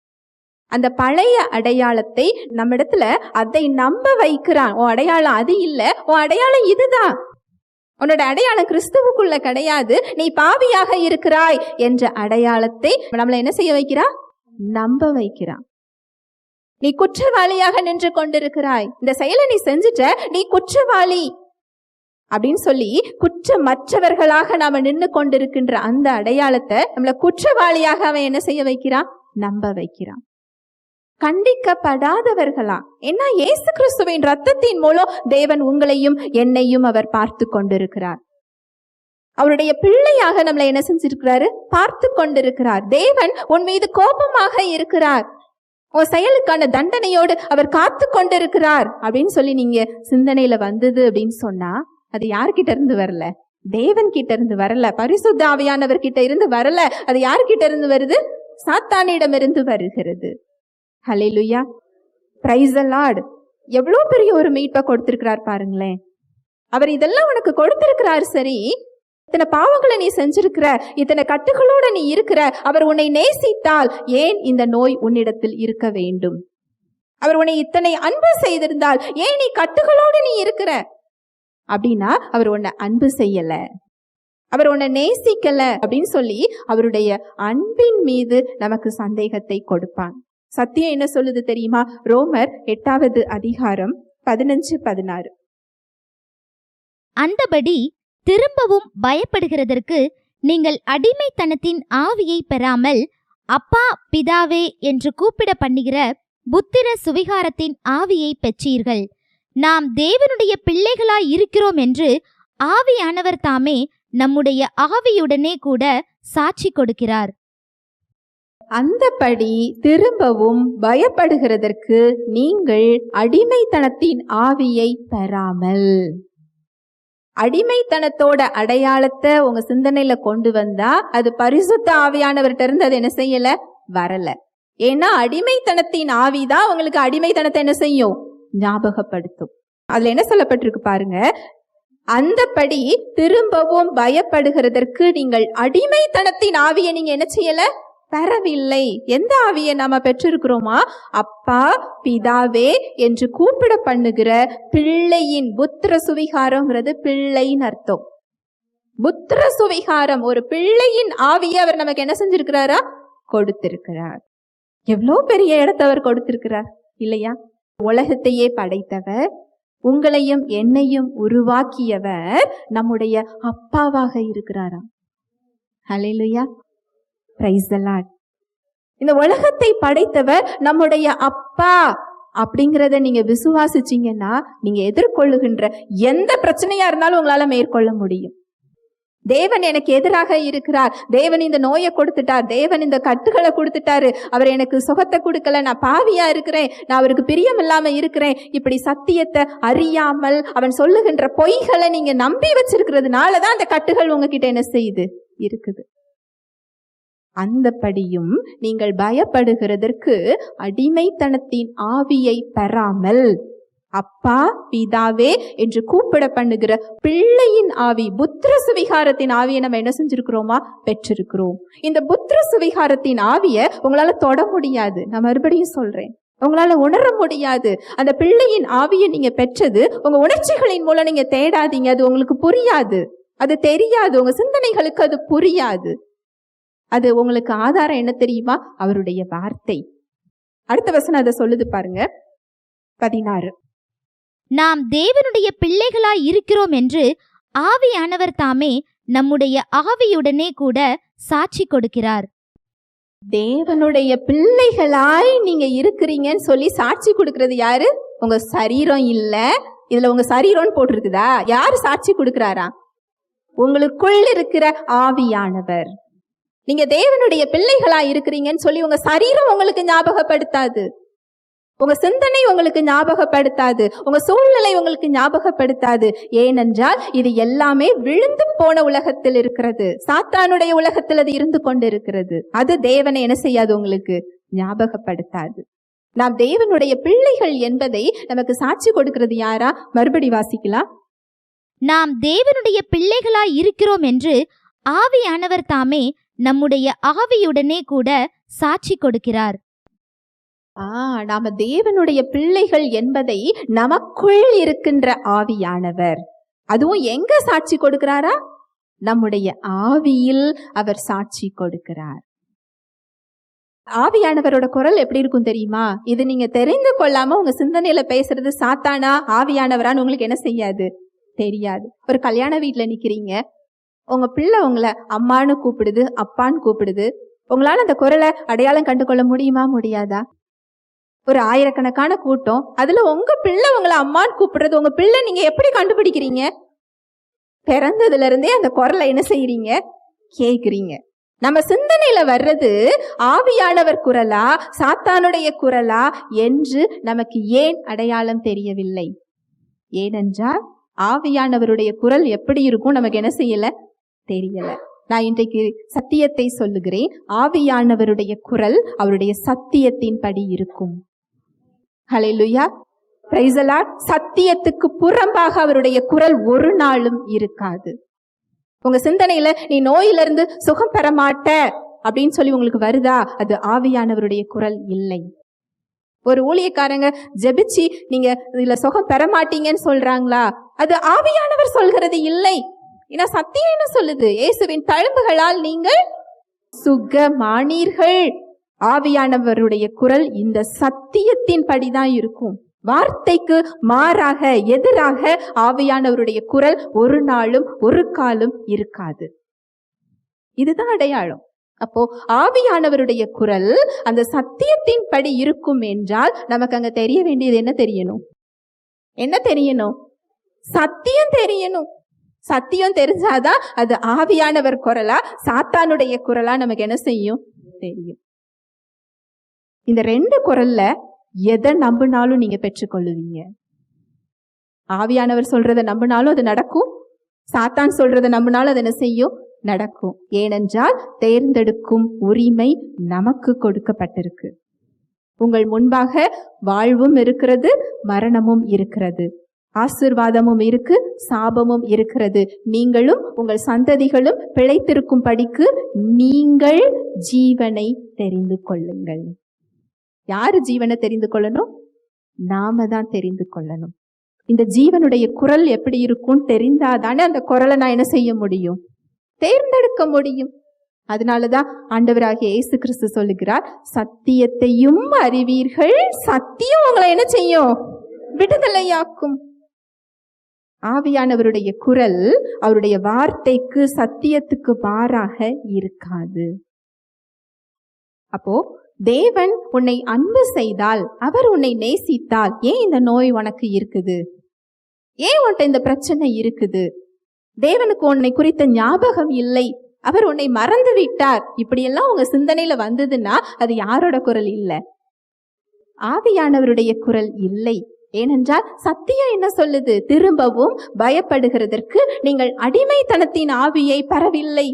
அந்த பழைய அடையாளத்தை நம்ம இடத்துல அதை நம்ப வைக்கிறான். உன் அடையாளம் அது இல்ல, உன் அடையாளம் இதுதான். உன்னோட அடையாளம் கிறிஸ்துவுக்குள்ள கிடையாது, நீ பாவியாக இருக்கிறாய் என்ற அடையாளத்தை நம்மள என்ன செய்ய வைக்கிறான், நம்ப வைக்கிறான். நீ குற்றவாளியாக நின்று கொண்டிருக்கிறாய், இந்த செயலை நீ செஞ்சுட்ட, நீ குற்றவாளி அப்படின்னு சொல்லி குற்றமற்றவர்களாக நாம நின்று கொண்டிருக்கின்ற அந்த அடையாளத்தை நம்மள குற்றவாளியாக அவன் என்ன செய்ய வைக்கிறான், நம்ப வைக்கிறான். கண்டிக்கப்படாதவர்களா? ஏன்னா இயேசு கிறிஸ்துவின் ரத்தத்தின் மூலம் தேவன் உங்களையும் என்னையும் அவர் பார்த்து கொண்டிருக்கிறார். அவருடைய பிள்ளையாக நம்மளை என்ன செஞ்சிருக்கிறாரு, பார்த்து கொண்டிருக்கிறார். தேவன் உன் மீது கோபமாக இருக்கிறார், உன் செயலுக்கான தண்டனையோடு அவர் காத்து கொண்டிருக்கிறார் அப்படின்னு சொல்லி நீங்க சிந்தனையில வந்தது அப்படின்னு சொன்னா அது யார்கிட்ட இருந்து வரல, தேவன் கிட்ட இருந்து வரல, பரிசுத்த ஆவியானவர் கிட்ட இருந்து வரல. அது யார்கிட்ட இருந்து வருது, சாத்தானிடமிருந்து வருகிறது. ஹல்லேலூயா, பிரைஸ் தி லார்ட். எவ்வளவு பெரிய ஒரு மீட்பை கொடுத்திருக்கிறார் பாருங்களேன். அவர் இதெல்லாம் உனக்கு கொடுத்திருக்கிறார். சரி, இத்தனை பாவங்களை நீ செஞ்சிருக்கிற, இத்தனை கட்டுகளோட நீ இருக்கிற, அவர் உன்னை நேசித்தால் ஏன் இந்த நோய் உன்னிடத்தில் இருக்க வேண்டும்? அவர் உன்னை இத்தனை அன்பு செய்திருந்தால் ஏன் நீ கட்டுகளோடு நீ இருக்கிற? அப்படின்னா அவர் உன்னை அன்பு செய்யல, அவர் உன்னை நேசிக்கல அப்படின்னு சொல்லி அவருடைய அன்பின் மீது நமக்கு சந்தேகத்தை கொடுப்பான். சத்தியம் என்ன சொல்லுது தெரியுமா? ரோமர் 8வது அதிகாரம் 15-16. அந்தபடி திரும்பவும் பயப்படுகிறதற்கு நீங்கள் அடிமைத்தனத்தின் ஆவியை பெறாமல் அப்பா பிதாவே என்று கூப்பிட பண்ணுகிற புத்திர சுவிகாரத்தின் ஆவியை பெற்றீர்கள். நாம் தேவனுடைய பிள்ளைகளாய் இருக்கிறோம் என்று ஆவியானவர் தாமே நம்முடைய ஆவியுடனே கூட சாட்சி கொடுக்கிறார். அந்தபடி திரும்பவும் பயப்படுகிறதற்கு நீங்கள் அடிமைத்தனத்தின் ஆவியை பெறாமல். அடிமைத்தனத்தோட அடையாளத்தை உங்க சிந்தனையில கொண்டு வந்தா அது பரிசுத்த ஆவியானவர்கிட்ட இருந்து அது என்ன செய்யல, வரல. ஏன்னா அடிமைத்தனத்தின் ஆவிதான் உங்களுக்கு அடிமைத்தனத்தை என்ன செய்யும், ஞாபகப்படுத்தும். அதுல என்ன சொல்லப்பட்டிருக்கு பாருங்க, அந்தபடி திரும்பவும் பயப்படுகிறதற்கு நீங்கள் அடிமைத்தனத்தின் ஆவியை நீங்க என்ன செய்யல, பெறவில்லை. எந்த ஆவியை நாம பெற்றிருக்கிறோமா? அப்பா பிதாவே என்று கூப்பிட பண்ணுகிற பிள்ளையின் புத்திர சுவிகாரம்ங்கிறது பிள்ளைன்னு அர்த்தம். புத்திர சுவிகாரம், ஒரு பிள்ளையின் ஆவியை அவர் நமக்கு என்ன செஞ்சிருக்கிறாரா, கொடுத்திருக்கிறார். எவ்வளோ பெரிய இடத்த அவர் கொடுத்திருக்கிறார் இல்லையா? உலகத்தையே படைத்தவர், உங்களையும் என்னையும் உருவாக்கியவர் நம்முடைய அப்பாவாக இருக்கிறாராம். ஹல்லேலூயா, பிரைஸ் தி லார்ட். இந்த உலகத்தை படைத்தவர் நம்முடைய அப்பா அப்படிங்கிறத நீங்க விசுவாசிச்சீங்கன்னா நீங்க எதிர்கொள்ளுகின்ற எந்த பிரச்சனையா இருந்தாலும் உங்களால மேற்கொள்ள முடியும். தேவன் எனக்கு எதிராக இருக்கிறார், தேவன் இந்த நோயை கொடுத்துட்டார், தேவன் இந்த கட்டுகளை கொடுத்துட்டாரு, அவர் எனக்கு சுகத்தை கொடுக்கல, நான் பாவியா இருக்கிறேன், நான் அவருக்கு பிரியம் இல்லாம இருக்கிறேன், இப்படி சத்தியத்தை அறியாமல் அவன் சொல்லுகின்ற பொய்களை நீங்க நம்பி வச்சிருக்கிறதுனாலதான் அந்த கட்டுகள் உங்ககிட்ட என்ன செய்யுது இருக்குது. அந்தபடியும் நீங்கள் பயப்படுகிறதற்கு அடிமைத்தனத்தின் ஆவியை பெறாமல் அப்பா பிதாவே என்று கூப்பிட பண்ணுகிற பிள்ளையின் ஆவி, புத்திர சுவிகாரத்தின் ஆவியை நம்ம என்ன செஞ்சிருக்கிறோமா? பெற்றிருக்கிறோம். இந்த புத்திர சுவிகாரத்தின் ஆவியை உங்களால தொட முடியாது. நான் மறுபடியும் சொல்றேன், உங்களால உணர முடியாது. அந்த பிள்ளையின் ஆவியை நீங்க பெற்றது உங்க உணர்ச்சிகளின் மூலம் நீங்க தேடாதீங்க. அது உங்களுக்கு புரியாது, அது தெரியாது, உங்க சிந்தனைகளுக்கு அது புரியாது. அது உங்களுக்கு ஆதாரம் என்ன தெரியுமா? அவருடைய வார்த்தை. அடுத்த வசனம் அதை சொல்லுது பாருங்க, 16. நாம் தேவனுடைய பிள்ளைகளாய் இருக்கிறோம் என்று ஆவியானவர் தாமே நம்முடைய ஆவியுடனே கூட சாட்சி கொடுக்கிறார். தேவனுடைய பிள்ளைகளாய் நீங்க இருக்கிறீங்கன்னு சொல்லி சாட்சி கொடுக்கிறது யாரு? உங்க சரீரம் இல்ல, இதுல உங்க சரீரம்னு போட்டிருக்குதா? யாரு சாட்சி கொடுக்கிறாரா? உங்களுக்குள் இருக்கிற ஆவியானவர். நீங்க தேவனுடைய பிள்ளைகளா இருக்கிறீங்கன்னு சொல்லி உங்க சரீரம் உங்களுக்கு ஞாபகப்படுத்தாது, உங்க சிந்தனை உங்களுக்கு ஞாபகப்படுத்தாது, உங்க சூழ்நிலை உங்களுக்கு ஞாபகப்படுத்தாது. ஏனென்றால் இது எல்லாமே விழுந்து போன உலகத்தில் இருக்கிறது, சாத்தானுடைய உலகத்தில் அது இருந்து கொண்டு இருக்கிறது. அது தேவனை என்ன செய்யாது, உங்களுக்கு ஞாபகப்படுத்தாது. நாம் தேவனுடைய பிள்ளைகள் என்பதை நமக்கு சாட்சி கொடுக்கிறது யாரா? மறுபடி வாசிக்கலாம். நாம் தேவனுடைய பிள்ளைகளாய் இருக்கிறோம் என்று ஆவியானவர் தாமே நம்முடைய ஆவியுடனே கூட சாட்சி கொடுக்கிறார். நாம தேவனுடைய பிள்ளைகள் என்பதை நமக்குள் இருக்கின்ற ஆவியானவர், அதுவும் எங்க சாட்சி கொடுக்கிறாரா? நம்முடைய ஆவியில் அவர் சாட்சி கொடுக்கிறார். ஆவியானவரோட குரல் எப்படி இருக்கும் தெரியுமா? இது நீங்க தெரிந்து கொள்ளாம உங்க சிந்தனையில பேசுறது சாத்தானா ஆவியானவரான்னு உங்களுக்கு என்ன செய்யாது, தெரியாது. ஒரு கல்யாண வீட்டுல நிக்கிறீங்க, உங்க பிள்ளை உங்களை அம்மான்னு கூப்பிடுது, அப்பான்னு கூப்பிடுது. உங்களால அந்த குரலை அடையாளம் கண்டு கொள்ள முடியுமா? முடியாதா? ஒரு ஆயிரக்கணக்கான கூட்டம், அதுல உங்க பிள்ளை உங்களை அம்மான்னு கூப்பிடுறது உங்க பிள்ளை நீங்க எப்படி கண்டுபிடிக்கிறீங்க? பிறந்ததுல இருந்தே அந்த குரலை என்ன செய்யறீங்க? கேக்குறீங்க. நம்ம சிந்தனையில வர்றது ஆவியானவர் குரலா சாத்தானுடைய குரலா என்று நமக்கு ஏன் அடையாளம் தெரியவில்லை? ஏனென்றால் ஆவியானவருடைய குரல் எப்படி இருக்கும் நமக்கு என்ன செய்யல, தெரியல. நான் இன்றைக்கு சத்தியத்தை சொல்லுகிறேன். ஆவியானவருடைய குரல் அவருடைய சத்தியத்தின் படி இருக்கும். Hallelujah, praise the Lord. சத்தியத்துக்கு புறம்பாக அவருடைய குரல் ஒரு நாளும் இருக்காது. உங்க சிந்தனையில நீ நோயிலிருந்து சுகம் பெற மாட்ட அப்படின்னு சொல்லி உங்களுக்கு வருதா? அது ஆவியானவருடைய குரல் இல்லை. ஒரு ஊழியக்காரங்க ஜெபிச்சு நீங்க இதுல சுகம் பெற மாட்டீங்கன்னு சொல்றாங்களா? அது ஆவியானவர் சொல்கிறது இல்லை. ஏன்னா சத்தியம் என்ன சொல்லுது? இயேசுவின் தழும்புகளால் நீங்கள் சுகமானீர்கள். ஆவியானவருடைய குரல் இந்த சத்தியத்தின் படிதான் இருக்கும். வார்த்தைக்கு மாறாக எதிராக ஆவியானவருடைய குரல் ஒரு நாளும் ஒரு காலும் இருக்காது. இதுதான் அடையாளம். அப்போ ஆவியானவருடைய குரல் அந்த சத்தியத்தின் படி இருக்கும் என்றால் நமக்கு அங்க தெரிய வேண்டியது என்ன தெரியணும்? என்ன தெரியணும்? சத்தியம் தெரியணும். சத்தியம் தெரிஞ்சாதான் அது ஆவியானவர் குரலா சாத்தானுடைய குரலா நமக்கு என்ன செய்யும்? தெரியும். இந்த ரெண்டு குரல்ல எதை நம்பினாலும் நீங்க பெற்றுக்கொள்ளுவீங்க. ஆவியானவர் சொல்றதை நம்பினாலும் அது நடக்கும், சாத்தான் சொல்றதை நம்பினாலும் அது என்ன செய்யும்? நடக்கும். ஏனென்றால் தேர்ந்தெடுக்கும் உரிமை நமக்கு கொடுக்கப்பட்டிருக்கு. உங்கள் முன்பாக வாழ்வும் இருக்கிறது, மரணமும் இருக்கிறது, ஆசீர்வாதமும் இருக்கு, சாபமும் இருக்கிறது. நீங்களும் உங்கள் சந்ததிகளும் பிழைத்திருக்கும் படிக்கு நீங்கள் ஜீவனை தெரிந்து கொள்ளுங்கள். யாரு ஜீவனை தெரிந்து கொள்ளணும்? நாம தான் தெரிந்து கொள்ளணும். இந்த ஜீவனுடைய குரல் எப்படி இருக்கும் தெரிந்தாதானே அந்த குரலை நான் என்ன செய்ய முடியும்? தேர்ந்தெடுக்க முடியும். அதனாலதான் ஆண்டவராகிய இயேசு கிறிஸ்து சொல்லுகிறார், சத்தியத்தையும் அறிவீர்கள், சத்தியம் உங்களை என்ன செய்யும்? விடுதலையாக்கும். ஆவியானவருடைய குரல், அவருடைய வார்த்தைக்கு, சத்தியத்துக்கு மாறாக இருக்காது. அப்போ தேவன் உன்னை அன்பு செய்தால், அவர் உன்னை நேசித்தால், ஏன் இந்த நோய் உனக்கு இருக்குது? ஏன் உன்கிட்ட இந்த பிரச்சனை இருக்குது? தேவனுக்கு உன்னை குறித்த ஞாபகம் இல்லை, அவர் உன்னை மறந்து விட்டார், இப்படியெல்லாம் உங்க சிந்தனையில வந்ததுன்னா அது யாரோட குரல் இல்லை? ஆவியானவருடைய குரல் இல்லை. ஏனென்றால் சத்தியம் என்ன சொல்லுது? திரும்பவும் பயப்படுகிறதற்கு நீங்கள் அடிமைத்தனத்தின் ஆவியை பெறவில்லை,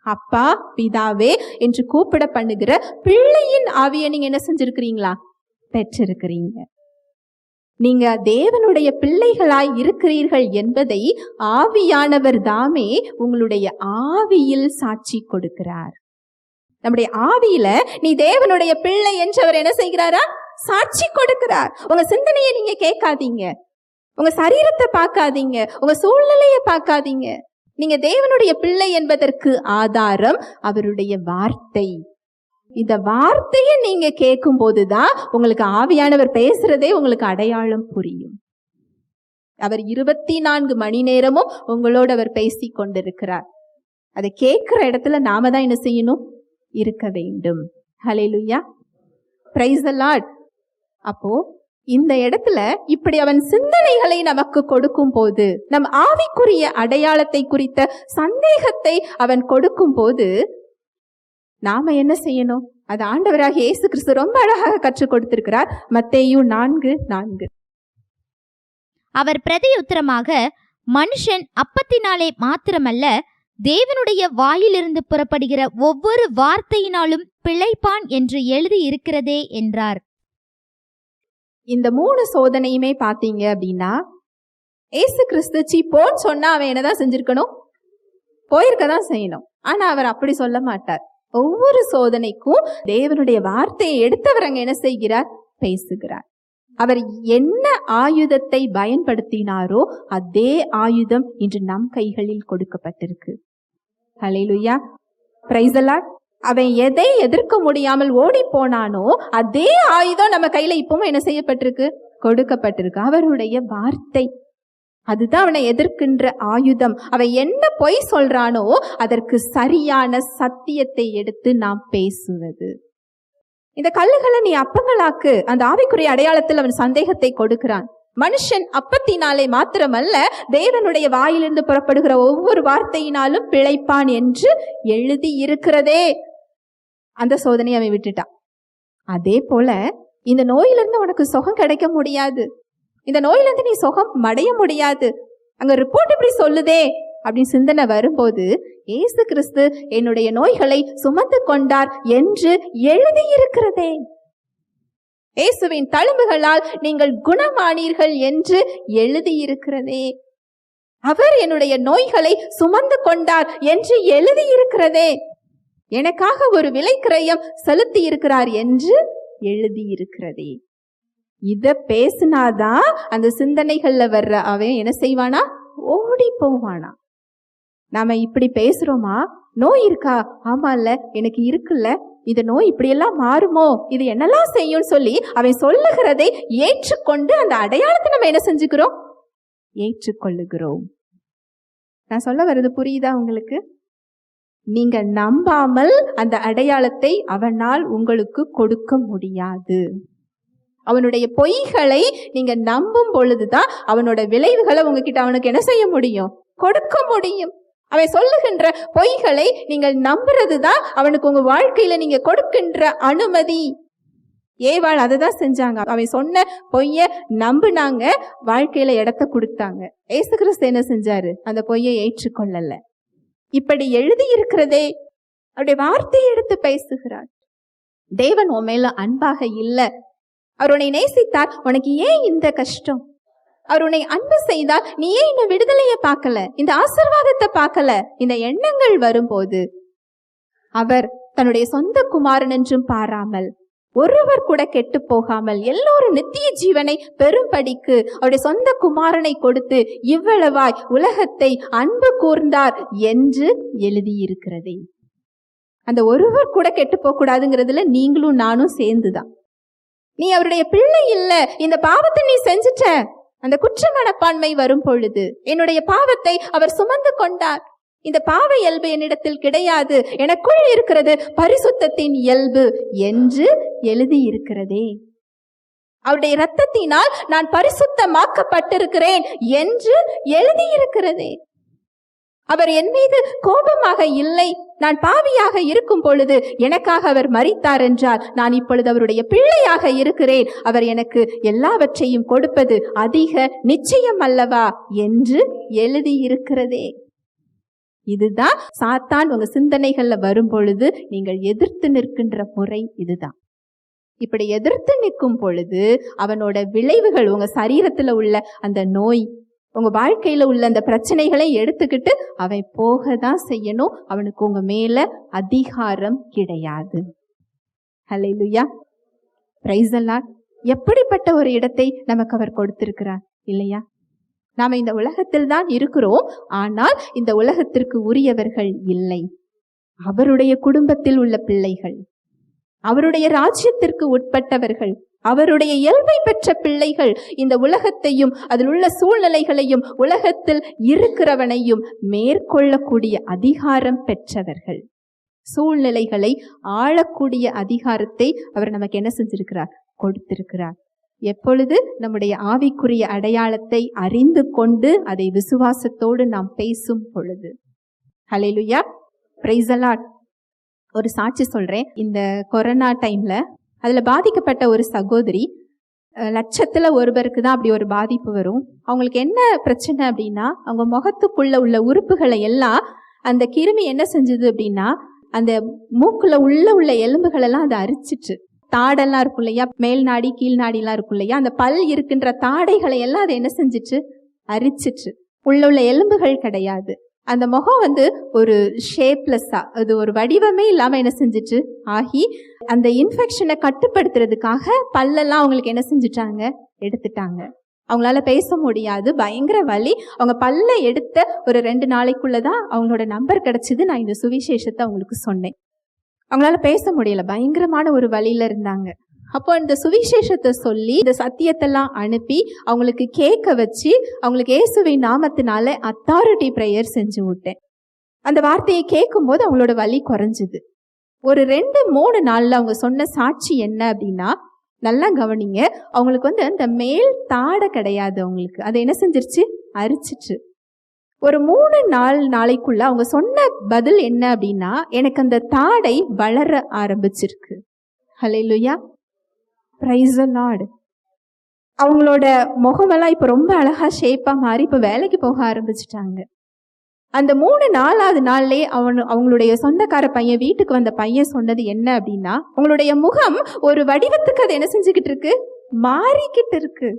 அப்பா பிதாவே என்று கூப்பிட பண்ணுகிற பிள்ளையின் ஆவியை நீங்க என்ன செஞ்சிருக்கிறீங்களா? பெற்றிருக்கிறீங்க. நீங்க தேவனுடைய பிள்ளைகளாய் இருக்கிறீர்கள் என்பதை ஆவியானவர் தாமே உங்களுடைய ஆவியில் சாட்சி கொடுக்கிறார். நம்முடைய ஆவியில நீ தேவனுடைய பிள்ளை என்று அவர் என்ன செய்கிறாரா? சாட்சி கொடுக்கிறார். உங்க சிந்தனையை நீங்க கேட்காதீங்க, உங்க சரீரத்தை பார்க்காதீங்க, உங்க சூழ்நிலையை பார்க்காதீங்க. நீங்க தேவனுடைய பிள்ளை என்பதற்கு ஆதாரம் அவருடைய வார்த்தை. இந்த வார்த்தையை நீங்க கேட்கும் போதுதான் உங்களுக்கு ஆவியானவர் பேசுறதே உங்களுக்கு அடையாளம் புரியும். அவர் 24 மணி நேரமும் உங்களோட அவர் பேசி கொண்டிருக்கிறார். அதை கேட்கிற இடத்துல நாம தான் என்ன செய்யணும்? இருக்க வேண்டும். ஹல்லேலூயா, பிரைஸ் தி லார்ட். அப்போ இந்த இடத்துல இப்படி அவன் சிந்தனைகளை நமக்கு கொடுக்கும் போது, நம் ஆவிக்குரிய அடையாளத்தை குறித்த சந்தேகத்தை அவன் கொடுக்கும் போது நாம என்ன செய்யணும்? அது ஆண்டவராகிய இயேசு கிறிஸ்து ரொம்ப அழகாக கற்றுக் கொடுத்திருக்கிறார். மத்தேயு 4:4. அவர் பிரதியுத்தரமாக, மனுஷன் அப்பத்தினாலே மாத்திரமல்ல, தேவனுடைய வாயிலிருந்து புறப்படுகிற ஒவ்வொரு வார்த்தையினாலும் பிழைப்பான் என்று எழுதி இருக்கிறதே என்றார். இந்த 3 சோதனையுமே பாத்தீங்க அப்படின்னா, ஏசு கிறிஸ்து போன்னு சொன்னா அவன் என்னதான் செஞ்சிருக்கணும்? போயிருக்கதான் செய்யணும். ஆனா அவர் அப்படி சொல்ல மாட்டார். ஒவ்வொரு சோதனைக்கும் தேவனுடைய வார்த்தையை எடுத்தவர் அங்க என்ன செய்கிறார்? பேசுகிறார். அவர் என்ன ஆயுதத்தை பயன்படுத்தினாரோ அதே ஆயுதம் இன்று நம் கைகளில் கொடுக்கப்பட்டிருக்கு. ஹல்லேலூயா, பிரைஸ் தி லார்ட். அவன் எதை எதிர்க்க முடியாமல் ஓடி போனானோ அதே ஆயுதம் நம்ம கையில இப்பவும் என்ன செய்யப்பட்டிருக்கு? கொடுக்கப்பட்டிருக்கு. அவருடைய வார்த்தை, அதுதான் அவனை எதிர்க்கின்ற ஆயுதம். அவன் என்ன பொய் சொல்றானோ அதற்கு சரியான சத்தியத்தை எடுத்து நாம் பேசுவது. இந்த கல்லுகளை நீ அப்பங்களாக்கு, அந்த ஆவிக்குரிய அடையாளத்தில் அவன் சந்தேகத்தை கொடுக்கிறான். மனுஷன் அப்பத்தினாலே மாத்திரமல்ல, தேவனுடைய வாயிலிருந்து புறப்படுகிற ஒவ்வொரு வார்த்தையினாலும் பிழைப்பான் என்று எழுதி இருக்கிறதே. அந்த சோதனையை அவன் விட்டுட்டான். அதே போல இந்த நோயிலிருந்து உனக்கு சுகம் கிடைக்க முடியாது, இந்த நோயிலிருந்து நீ சுகம் அடைய முடியாது, அங்க ரிப்போர்ட் இப்படி சொல்லுதே அப்படின்னு சிந்தனை வரும்போது, இயேசு கிறிஸ்து என்னுடைய நோய்களை சுமந்து கொண்டார் என்று எழுதி இருக்கிறதே. இயேசுவின் தழும்புகளால் நீங்கள் குணமானீர்கள் என்று எழுதியிருக்கிறதே. அவர் என்னுடைய நோய்களை சுமந்து கொண்டார் என்று எழுதியிருக்கிறதே. எனக்காக ஒரு விலைக்கிரயம் செலுத்தி இருக்கிறார் என்று எழுதியிருக்கிறதே. இத பேசினாதான் அந்த சிந்தனைகள்ல வர்ற அவன் என்ன செய்வானா? ஓடி போவானா. நாம இப்படி பேசுறோமா? நோய் இருக்கா? ஆமா இல்ல, எனக்கு இருக்குல்ல, இந்த நோய் இப்படியெல்லாம் மாறுமோ, இது என்னெல்லாம் செய்யும் சொல்லி அவன் சொல்லுகிறதை ஏற்றுக்கொண்டு அந்த அடையாளத்தை நம்ம என்ன செஞ்சுக்கிறோம்? ஏற்றுக்கொள்ளுகிறோம். நான் சொல்ல வர்றது புரியுதா உங்களுக்கு? நீங்க நம்பாமல் அந்த அடையாளத்தை அவனால் உங்களுக்கு கொடுக்க முடியாது. அவனுடைய பொய்களை நீங்க நம்பும் பொழுதுதான் அவனோட விளைவுகளை உங்ககிட்ட அவனுக்கு என்ன செய்ய முடியும்? கொடுக்க முடியும். அவன் சொல்லுகின்ற பொய்களை நீங்கள் நம்புறதுதான் அவனுக்கு உங்க வாழ்க்கையில நீங்க கொடுக்கின்ற அனுமதி. ஏவாள் அதை தான் செஞ்சாங்க. அவன் சொன்ன பொய்ய நம்புனாங்க, வாழ்க்கையில இடத்த கொடுத்தாங்க. இயேசு கிறிஸ்து என்ன செஞ்சாரு? அந்த பொய்யை ஏற்றுக்கொள்ளல. இப்படி எழுதி இருக்கிறதே, அவருடைய வார்த்தையை எடுத்து பேசுகிறார். தேவன் உன் மேல அன்பாக இல்ல, அவர் உன்னை நேசித்தார், உனக்கு ஏன் இந்த கஷ்டம்? அவர் உன்னை அன்பு செய்தால் நீ ஏன் இந்த விடுதலையை பார்க்கல, இந்த ஆசீர்வாதத்தை பார்க்கல? இந்த எண்ணங்கள் வரும்போது அவர் தன்னுடைய சொந்த குமாரன் என்றும் பாராமல், ஒருவர் கூட கெட்டு போகாமல் எல்லோரும் நித்திய ஜீவனை பெறும்படிக்கு அவருடைய சொந்த குமாரனை கொடுத்து இவ்வளவாய் உலகத்தை அன்பு கூர்ந்தார் என்று எழுதியிருக்கிறதே. அந்த ஒருவர் கூட கெட்டு போக கூடாதுங்கிறதுல நீங்களும் நானும் சேர்ந்துதான். நீ அவருடைய பிள்ளை இல்ல, இந்த பாவத்தை நீ செஞ்சுட்ட, அந்த குற்ற மனப்பான்மை வரும் பொழுது என்னுடைய பாவத்தை அவர் சுமந்து கொண்டார். இந்த பாவ இயல்பு என்னிடத்தில் கிடையாது, எனக்குள் இருக்கிறது பரிசுத்தத்தின் இயல்பு என்று எழுதியிருக்கிறதே. அவருடைய இரத்தத்தினால் நான் பரிசுத்தமாக்கப்பட்டிருக்கிறேன் என்று எழுதியிருக்கிறதே. அவர் என் மீது கோபமாக இல்லை. நான் பாவியாக இருக்கும் பொழுது எனக்காக அவர் மரித்தார் என்றால் நான் இப்பொழுது அவருடைய பிள்ளையாக இருக்கிறேன். அவர் எனக்கு எல்லாவற்றையும் கொடுப்பது அதிக நிச்சயம் அல்லவா என்று எழுதியிருக்கிறதே. இதுதான் சாத்தான் உங்க சிந்தனைகள்ல வரும் பொழுது நீங்கள் எதிர்த்து நிற்கின்ற முறை. இதுதான். இப்படி எதிர்த்து நிற்கும் பொழுது அவனோட விளைவுகள் உங்க சரீரத்துல உள்ள அந்த நோய், உங்க வாழ்க்கையில உள்ள அந்த பிரச்சனைகளை எடுத்துக்கிட்டு அவன் போக தான் செய்யணும். அவனுக்கு உங்க மேல அதிகாரம் கிடையாது. ஹல்லேலூயா, பிரைஸ் தி லார்ட். எப்படிப்பட்ட ஒரு இடத்தை நமக்கு அவர் கொடுத்திருக்கிறார் இல்லையா? நாம இந்த உலகத்தில் தான் இருக்கிறோம், ஆனால் இந்த உலகத்திற்கு உரியவர்கள் இல்லை. அவருடைய குடும்பத்தில் உள்ள பிள்ளைகள், அவருடைய ராஜ்யத்திற்கு உட்பட்டவர்கள், அவருடைய இயல்பை பெற்ற பிள்ளைகள் இந்த உலகத்தையும் அதில் உள்ள சூழ்நிலைகளையும் உலகத்தில் இருக்கிறவனையும் மேற்கொள்ளக்கூடிய அதிகாரம் பெற்றவர்கள். சூழ்நிலைகளை ஆளக்கூடிய அதிகாரத்தை அவர் நமக்கு என்ன செஞ்சிருக்கிறார்? கொடுத்திருக்கிறார். எப்பொழுது நம்முடைய ஆவிக்குரிய அடையாளத்தை அறிந்து கொண்டு அதை விசுவாசத்தோடு நாம் பேசும் பொழுது. ஹல்லேலூயா, பிரைஸ் தி லார்ட். ஒரு சாட்சி சொல்றேன். இந்த கொரோனா டைம்ல அதுல பாதிக்கப்பட்ட ஒரு சகோதரி, லட்சத்துல ஒருவருக்கு தான் அப்படி ஒரு பாதிப்பு வரும். அவங்களுக்கு என்ன பிரச்சனை அப்படின்னா, அவங்க முகத்துக்குள்ள உள்ள உறுப்புகளை எல்லாம் அந்த கிருமி என்ன செஞ்சது அப்படின்னா, அந்த மூக்குல உள்ள எலும்புகள் எல்லாம் அதை அரிச்சிட்டு, தாடெல்லாம் இருக்கும் இல்லையா, மேல் நாடி கீழ் நாடிலாம் இருக்கும் இல்லையா, அந்த பல் இருக்கின்ற தாடைகளை எல்லாம் அதை என்ன செஞ்சிட்டு அரிச்சிட்டு, உள்ள எலும்புகள் கிடையாது. அந்த முகம் ஒரு ஷேப்லெஸ்ஸா, அது ஒரு வடிவமே இல்லாம என்ன செஞ்சிட்டு ஆகி, அந்த இன்ஃபெக்ஷனை கட்டுப்படுத்துறதுக்காக பல்லெல்லாம் அவங்களுக்கு என்ன செஞ்சுட்டாங்க? எடுத்துட்டாங்க. அவங்களால பேச முடியாது, பயங்கர வலி. அவங்க பல்ல எடுத்த ஒரு 2 நாளைக்குள்ளதான் அவங்களோட நம்பர் கிடைச்சது. நான் இந்த சுவிசேஷத்தை அவங்களுக்கு சொன்னேன். அவங்களால பேச முடியல, பயங்கரமான ஒரு வலியில இருந்தாங்க. அப்போ இந்த சுவிசேஷத்தை சொல்லி இந்த சத்தியத்தெல்லாம் அனுப்பி அவங்களுக்கு கேட்க வச்சு அவங்களுக்கு இயேசுவின் நாமத்தினால அத்தாரிட்டி பிரேயர் செஞ்சு விட்டேன். அந்த வார்த்தையை கேட்கும் போது அவங்களோட வலி குறைஞ்சுது. ஒரு 2-3 நாள்ல அவங்க சொன்ன சாட்சி என்ன அப்படின்னா, நல்லா கவனிங்க, அவங்களுக்கு அந்த மேல் தாடை கிடையாது. அவங்களுக்கு அதை என்ன செஞ்சிருச்சு? அரிச்சிட்டு. ஒரு 3-4 நாளைக்குள்ள அவங்க சொன்ன பதில் என்ன அப்படின்னா, எனக்கு அந்த தாடை வளர ஆரம்பிச்சிருக்கு. ஹல்லேலூயா, பிரைஸ் தி லார்ட். அவங்களோட முகமெல்லாம் இப்ப ரொம்ப அழகா ஷேப்பா மாறி இப்ப வேலைக்கு போக ஆரம்பிச்சுட்டாங்க. அந்த 3-4வது நாள்லயே அவங்களுடைய சொந்தக்கார பையன், வீட்டுக்கு வந்த பையன் சொன்னது என்ன அப்படின்னா, உங்களுடைய முகம் ஒரு வடிவத்துக்கு அது என்ன செஞ்சுக்கிட்டு இருக்கு? மாறிக்கிட்டு இருக்கு.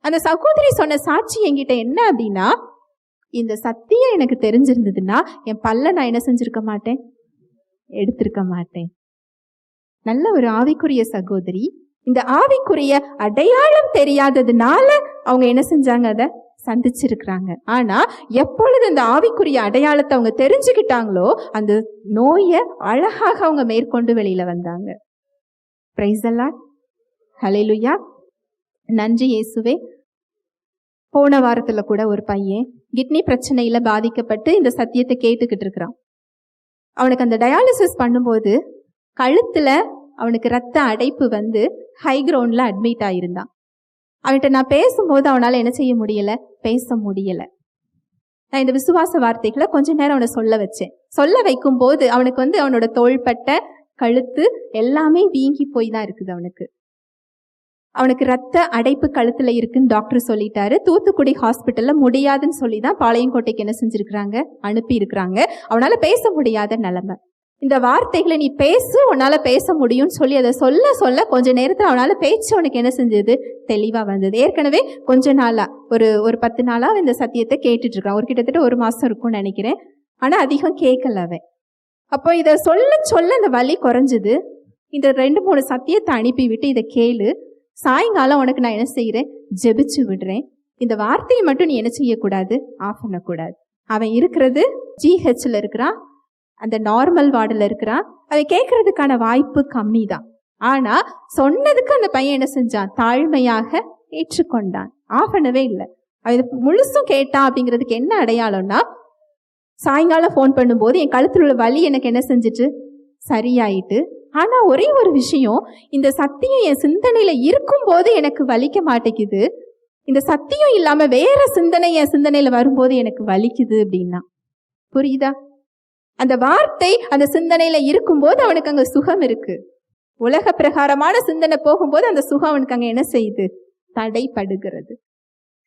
அந்த சகோதரி சொன்ன சாட்சி என்கிட்ட என்ன அப்படின்னா, இந்த சத்தியம் எனக்கு தெரிஞ்சிருந்ததுன்னா என் பல்ல நான் என்ன செஞ்சிருக்க மாட்டேன்? எடுத்திருக்க மாட்டேன். நல்ல ஒரு ஆவிக்குரிய சகோதரி. இந்த ஆவிக்குரிய அடையாளம் தெரியாததுனால அவங்க என்ன செஞ்சாங்க? அதை சந்திச்சிருக்கிறாங்க. ஆனா எப்பொழுது அந்த ஆவிக்குரிய அடையாளத்தை அவங்க தெரிஞ்சுக்கிட்டாங்களோ அந்த நோயை அழகாக அவங்க மேற்கொண்டு வெளியில வந்தாங்க. பிரைஸ் தி லார்ட், ஹல்லேலூயா. நன்றி இயேசுவே. போன வாரத்துல கூட ஒரு பையன் கிட்னி பிரச்சனையில பாதிக்கப்பட்டு இந்த சத்தியத்தை கேட்டுக்கிட்டு இருக்கிறான். அவனுக்கு அந்த டயாலிசிஸ் பண்ணும்போது கழுத்துல அவனுக்கு ரத்த அடைப்பு ஹை கிரவுண்ட்ல அட்மிட் ஆயிருந்தான். அவன்கிட்ட நான் பேசும்போது அவனால என்ன செய்ய முடியல? பேச முடியல. நான் இந்த விசுவாச வார்த்தைகளை கொஞ்ச நேரம் அவனை சொல்ல வச்சேன். சொல்ல வைக்கும் போது அவனுக்கு அவனோட தோள்பட்டை, கழுத்து எல்லாமே வீங்கி போய் தான் இருக்குது. அவனுக்கு ரத்த அடைப்பு கழுத்துல இருக்குன்னு டாக்டர் சொல்லிட்டாரு. தூத்துக்குடி ஹாஸ்பிட்டல்ல முடியாதுன்னு சொல்லி தான் பாளையங்கோட்டைக்கு என்ன செஞ்சிருக்கிறாங்க? அனுப்பி இருக்கிறாங்க. அவனால பேச முடியாத நிலைமை. இந்த வார்த்தைகளை நீ பேசு, உன்னால பேச முடியும்னு சொல்லி அதை சொல்ல சொல்ல கொஞ்ச நேரத்தில் அவனால பேச்சு அவனுக்கு என்ன செஞ்சது? தெளிவா வந்தது. ஏற்கனவே கொஞ்ச நாளா ஒரு 10 நாளா இந்த சத்தியத்தை கேட்டுட்டு இருக்கான். ஒரு கிட்டத்தட்ட 1 மாசம் இருக்கும்னு நினைக்கிறேன். ஆனா அதிகம் கேட்கல அவன். அப்போ இதை சொல்ல சொல்ல அந்த வலி குறைஞ்சது. இந்த 2-3 சத்தியத்தை அனுப்பி விட்டு இதை கேளு, சாயங்காலம் உனக்கு நான் என்ன செய்யறேன்? ஜெபிச்சு விடுறேன். இந்த வார்த்தையை மட்டும் நீ என்ன செய்யக்கூடாது? ஆஃப் பண்ணக்கூடாது. அவன் இருக்கிறது GHல இருக்கிறான். அந்த நார்மல் வார்டில் இருக்கிறான். அவன் கேட்கறதுக்கான வாய்ப்பு கம்மி தான். ஆனா சொன்னதுக்கு அந்த பையன் என்ன செஞ்சான்? தாழ்மையாக ஏற்றுக்கொண்டான். ஆஃப் பண்ணவே இல்லை. அவன் முழுசும் கேட்டான். அப்படிங்கிறதுக்கு என்ன அடையாளம்னா, சாயங்காலம் ஃபோன் பண்ணும்போது என் கழுத்தில் உள்ள வலி எனக்கு என்ன செஞ்சுட்டு சரியாயிட்டு. ஆனா ஒரே ஒரு விஷயம், இந்த சத்தியம் என் சிந்தனையில இருக்கும்போது எனக்கு வலிக்க மாட்டேங்குது, இந்த சத்தியம் இல்லாம வேற சிந்தனை என் சிந்தனையில வரும்போது எனக்கு வலிக்குது அப்படின்னா. புரியுதா? அந்த வார்த்தை அந்த சிந்தனையில இருக்கும்போது அவனுக்கு அங்க சுகம் இருக்கு. உலக பிரகாரமான சிந்தனை போகும்போது அந்த சுகம் அவனுக்கு அங்க என்ன செய்யுது? தடைப்படுகிறது.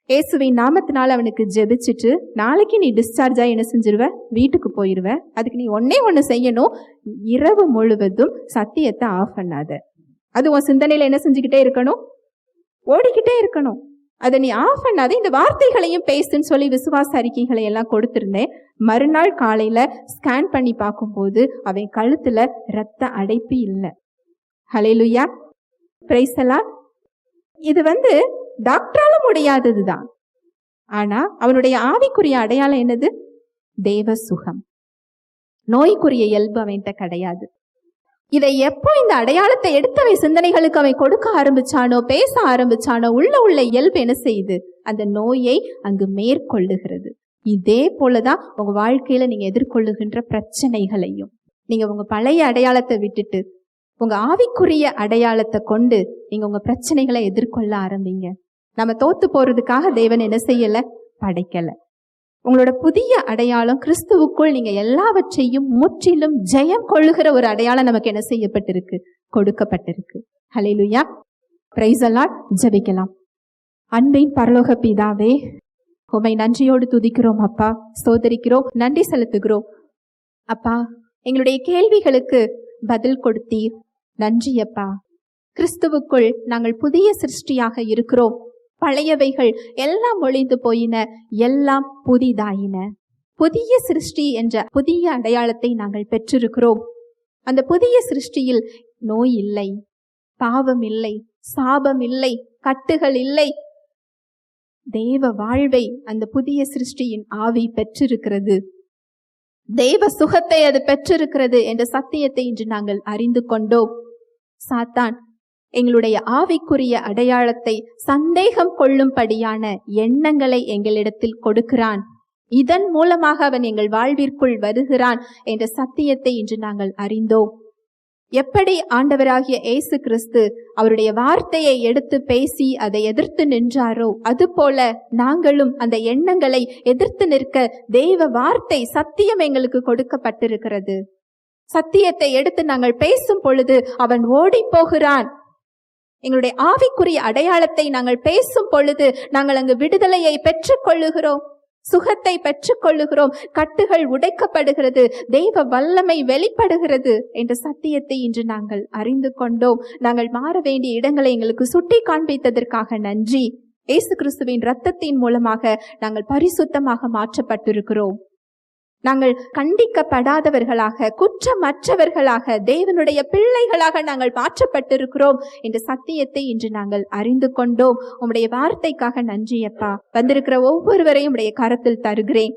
இயேசுவின் நாமத்தினால அவனுக்கு ஜெபிச்சுட்டு, நாளைக்கு நீ டிஸ்சார்ஜ் ஆகி என்ன செஞ்சிருவ? வீட்டுக்கு போயிருவ. அதுக்கு நீ ஒண்ணு செய்யணும், இரவு முழுவதும் சத்தியத்தை ஆஃப் பண்ணாத. அது உன் சிந்தனையில என்ன செஞ்சுக்கிட்டே இருக்கணும்? ஓடிக்கிட்டே இருக்கணும். அதை நீ ஆஃப் பண்ணாத. இந்த வார்த்தைகளையும் பேசுன்னு சொல்லி விசுவாச அறிக்கைகளை எல்லாம் கொடுத்திருந்தேன். மறுநாள் காலையில ஸ்கேன் பண்ணி பார்க்கும்போது அவன் கழுத்துல இரத்த அடைப்பு இல்லை. ஹல்லேலூயா, பிரைஸ் தி லார்ட். இது டாக்டரால முடியாததுதான். ஆனா அவனுடைய ஆவிக்குரிய அடையாளம் என்னது? தேவ சுகம். நோய்க்குரிய இயல்பு அவன்கிட்ட கிடையாது. இதை எப்போ இந்த அடையாளத்தை எடுத்து அவன் சிந்தனைகளுக்கு அவன் கொடுக்க ஆரம்பிச்சானோ, பேச ஆரம்பிச்சானோ, உள்ள இயல்பு என்ன செய்யுது? அந்த நோயை அங்கு மேற்கொள்ளுகிறது. இதே போலதான் உங்க வாழ்க்கையில நீங்க எதிர்கொள்ளுகின்ற பிரச்சனைகளையும் நீங்க உங்க பழைய அடையாளத்தை விட்டுட்டு உங்க ஆவிக்குரிய அடையாளத்தை கொண்டு நீங்க உங்க பிரச்சனைகளை எதிர்கொள்ள ஆரம்பிங்க. நம்ம தோத்து போறதுக்காக தேவன் என்ன செய்யல? படைக்கல. உங்களோட புதிய அடையாளம் கிறிஸ்துவுக்குள் நீங்க எல்லாவற்றையும் முற்றிலும் ஜெயம் கொள்ளுகிற ஒரு அடையாளம் நமக்கு என்ன செய்யப்பட்டிருக்கு? கொடுக்கப்பட்டிருக்கு. ஹல்லேலூயா, பிரைஸ் தி லார்ட். ஜெபிக்கலாம். அன்பின் பரலோக பிதாவே, உம்மை நன்றியோடு துதிக்கிறோம் அப்பா, ஸ்தோத்திரிக்கிறோம், நன்றி செலுத்துகிறோம் அப்பா. எங்களுடைய கேள்விகளுக்கு பதில் கொடுத்தீர். நன்றி அப்பா. கிறிஸ்துவுக்குள் நாங்கள் புதிய சிருஷ்டியாக இருக்கிறோம். பழையவைகள் எல்லாம் ஒழிந்து போயின, எல்லாம் புதிதாயின. புதிய சிருஷ்டி என்ற புதிய அடையாளத்தை நாங்கள் பெற்றிருக்கிறோம். அந்த புதிய சிருஷ்டியில் நோய் இல்லை, பாவம் இல்லை, சாபம் இல்லை, கட்டுகள் இல்லை. தேவ வாழ்வை அந்த புதிய சிருஷ்டியின் ஆவி பெற்றிருக்கிறது. தேவ சுகத்தை அது பெற்றிருக்கிறது என்ற சத்தியத்தை இன்று நாங்கள் அறிந்து கொண்டோம். சாத்தான் எங்களுடைய ஆவிக்குரிய அடையாளத்தை சந்தேகம் கொள்ளும்படியான எண்ணங்களை எங்களிடத்தில் கொடுக்கிறான். இதன் மூலமாக அவன் எங்கள் வாழ்விற்குள் வருகிறான் என்ற சத்தியத்தை இன்று நாங்கள் அறிந்தோம். எப்படி ஆண்டவராகிய இயேசு கிறிஸ்து அவருடைய வார்த்தையை எடுத்து பேசி அதை எதிர்த்து நின்றாரோ, அதுபோல நாங்களும் அந்த எண்ணங்களை எதிர்த்து நிற்க தேவ வார்த்தை சத்தியம் எங்களுக்கு கொடுக்கப்பட்டிருக்கிறது. சத்தியத்தை எடுத்து நாங்கள் பேசும் பொழுது அவன் ஓடி போகிறான். எங்களுடைய ஆவிக்குரிய அடையாளத்தை நாங்கள் பேசும் பொழுது நாங்கள் அங்கு விடுதலையை பெற்றுக் கொள்ளுகிறோம், சுகத்தை பெற்றுக் கொள்ளுகிறோம், கட்டுகள் உடைக்கப்படுகிறது, தெய்வ வல்லமை வெளிப்படுகிறது என்ற சத்தியத்தை இன்று நாங்கள் அறிந்து கொண்டோம். நாங்கள் மாற வேண்டிய இடங்களை எங்களுக்கு சுட்டி காண்பித்ததற்காக நன்றி. இயேசு கிறிஸ்துவின் இரத்தத்தின் மூலமாக நாங்கள் பரிசுத்தமாக மாற்றப்பட்டிருக்கிறோம். நாங்கள் கண்டிக்கப்படாதவர்களாக, குற்றமற்றவர்களாக, தேவனுடைய பிள்ளைகளாக நாங்கள் மாற்றப்பட்டிருக்கிறோம் என்ற சத்தியத்தை இன்று நாங்கள் அறிந்து கொண்டோம். உம்முடைய வார்த்தைக்காக நன்றி அப்பா. வந்திருக்கிற ஒவ்வொருவரையும் உடைய கரத்தில் தருகிறேன்.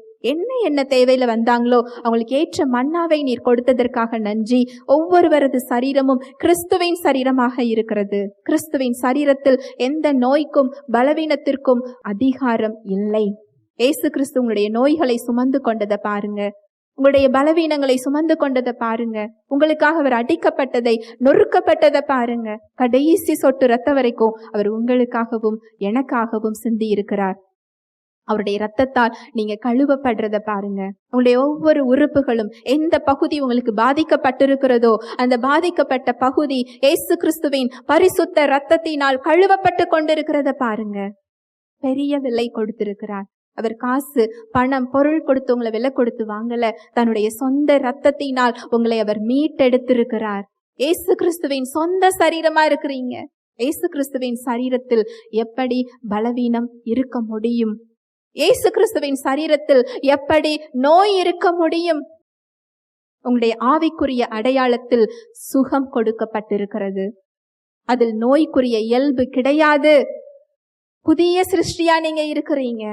என்ன தேவையில வந்தாங்களோ அவங்களுக்கு ஏற்ற மன்னாவை நீர் கொடுத்ததற்காக நன்றி. ஒவ்வொருவரது சரீரமும் கிறிஸ்துவின் சரீரமாக இருக்கிறது. கிறிஸ்துவின் சரீரத்தில் எந்த நோய்க்கும் பலவீனத்திற்கும் அதிகாரம் இல்லை. இயேசு கிறிஸ்து உங்களுடைய நோய்களை சுமந்து கொண்டதை பாருங்க, உங்களுடைய பலவீனங்களை சுமந்து கொண்டதை பாருங்க, உங்களுக்காக அவர் அடிக்கப்பட்டதை, நொறுக்கப்பட்டதை பாருங்க. கடைசி சொட்டு ரத்தம் வரைக்கும் அவர் உங்களுக்காகவும் எனக்காகவும் சிந்தி இருக்கிறார். அவருடைய இரத்தத்தால் நீங்க கழுவப்படுறத பாருங்க. உங்களுடைய ஒவ்வொரு உறுப்புகளும் எந்த பகுதி உங்களுக்கு பாதிக்கப்பட்டிருக்கிறதோ அந்த பாதிக்கப்பட்ட பகுதி இயேசு கிறிஸ்துவின் பரிசுத்த இரத்தத்தினால் கழுவப்பட்டு கொண்டிருக்கிறத பாருங்க. பெரிய விலை கொடுத்திருக்கிறார் அவர். காசு, பணம், பொருள் கொடுத்து உங்களை விலை கொடுத்து வாங்கல. தன்னுடைய சொந்த இரத்தத்தினால் உங்களை அவர் மீட்டெடுத்திருக்கிறார். இயேசு கிறிஸ்துவின் சொந்த சரீரமா இருக்கிறீங்க. இயேசு கிறிஸ்துவின் சரீரத்தில் எப்படி பலவீனம் இருக்க முடியும்? இயேசு கிறிஸ்துவின் சரீரத்தில் எப்படி நோய் இருக்க முடியும்? உங்களுடைய ஆவிக்குரிய அடையாளத்தில் சுகம் கொடுக்கப்பட்டிருக்கிறது. அதில் நோய்க்குரிய இயல்பு கிடையாது. புதிய சிருஷ்டியா நீங்க இருக்கிறீங்க.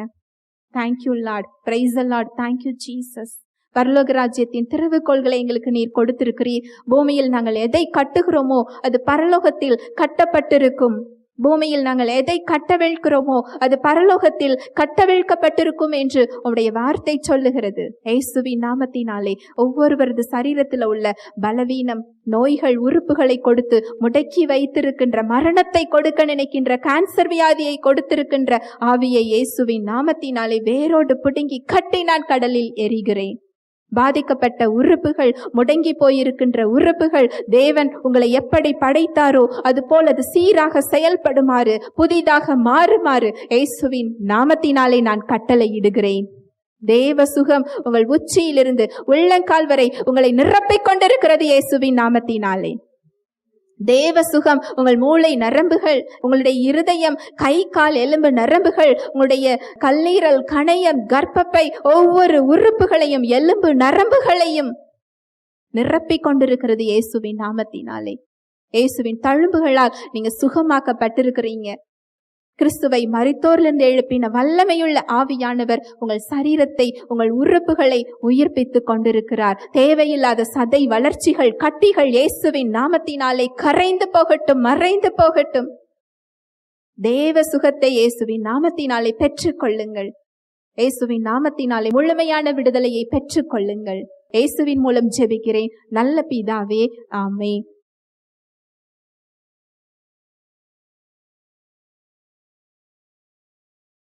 Thank you Lord. Praise the Lord. Thank you Jesus. பரலோக ராஜ்யத்தின் திறவுகோள்களை எங்களுக்கு நீர் கொடுத்திருக்கிறீர். பூமியில் நாங்கள் எதை கட்டுகிறோமோ அது பரலோகத்தில் கட்டப்பட்டிருக்கும். பூமியில் நாங்கள் எதை கட்டவிழ்க்கிறோமோ அது பரலோகத்தில் கட்டவிழ்க்கப்பட்டிருக்கும் என்று உம்முடைய வார்த்தை சொல்லுகிறது. இயேசுவின் நாமத்தினாலே ஒவ்வொருவரது சரீரத்தில் உள்ள பலவீனம், நோய்கள், உறுப்புகளை கொடுத்து முடக்கி வைத்திருக்கின்ற, மரணத்தை கொடுக்க நினைக்கின்ற, கேன்சர் வியாதியை கொடுத்திருக்கின்ற ஆவியை இயேசுவின் நாமத்தினாலே வேரோடு பிடுங்கி கட்டி நான் கடலில் எறிகிறேன். பாதிக்கப்பட்ட உறுப்புகள், முடங்கி போயிருக்கின்ற உறுப்புகள், தேவன் உங்களை எப்படி படைத்தாரோ அதுபோல் அது சீராக செயல்படுமாறு, புதிதாக மாறுமாறு இயேசுவின் நாமத்தினாலே நான் கட்டளையிடுகிறேன். தேவ சுகம் உங்கள் உச்சியிலிருந்து உள்ளங்கால் வரை உங்களை நிரப்பிக் கொண்டிருக்கிறது இயேசுவின் நாமத்தினாலே. தேவ சுகம் உங்கள் மூளை நரம்புகள், உங்களுடைய இருதயம், கை கால் எலும்பு நரம்புகள், உங்களுடைய கல்லீரல், கணையம், கர்ப்பப்பை, ஒவ்வொரு உறுப்புகளையும் எலும்பு நரம்புகளையும் நிரப்பிக் கொண்டிருக்கிறது இயேசுவின் நாமத்தினாலே. இயேசுவின் தழும்புகளால் நீங்க சுகமாக்கப்பட்டிருக்கிறீங்க. கிறிஸ்துவை மரித்தோரிலிருந்து எழுப்பின வல்லமையுள்ள ஆவியானவர் உங்கள் சரீரத்தை, உங்கள் உறுப்புகளை உயிர்ப்பித்து கொண்டிருக்கிறார். தேவையில்லாத சதை வளர்ச்சிகள், கட்டிகள் இயேசுவின் நாமத்தினாலே கரைந்து போகட்டும், மறைந்து போகட்டும். தேவ சுகத்தை இயேசுவின் நாமத்தினாலே பெற்றுக் கொள்ளுங்கள். இயேசுவின் நாமத்தினாலே முழுமையான விடுதலையை பெற்றுக் கொள்ளுங்கள். இயேசுவின் மூலம் ஜெபிக்கிறேன் நல்ல பிதாவே, ஆமென்.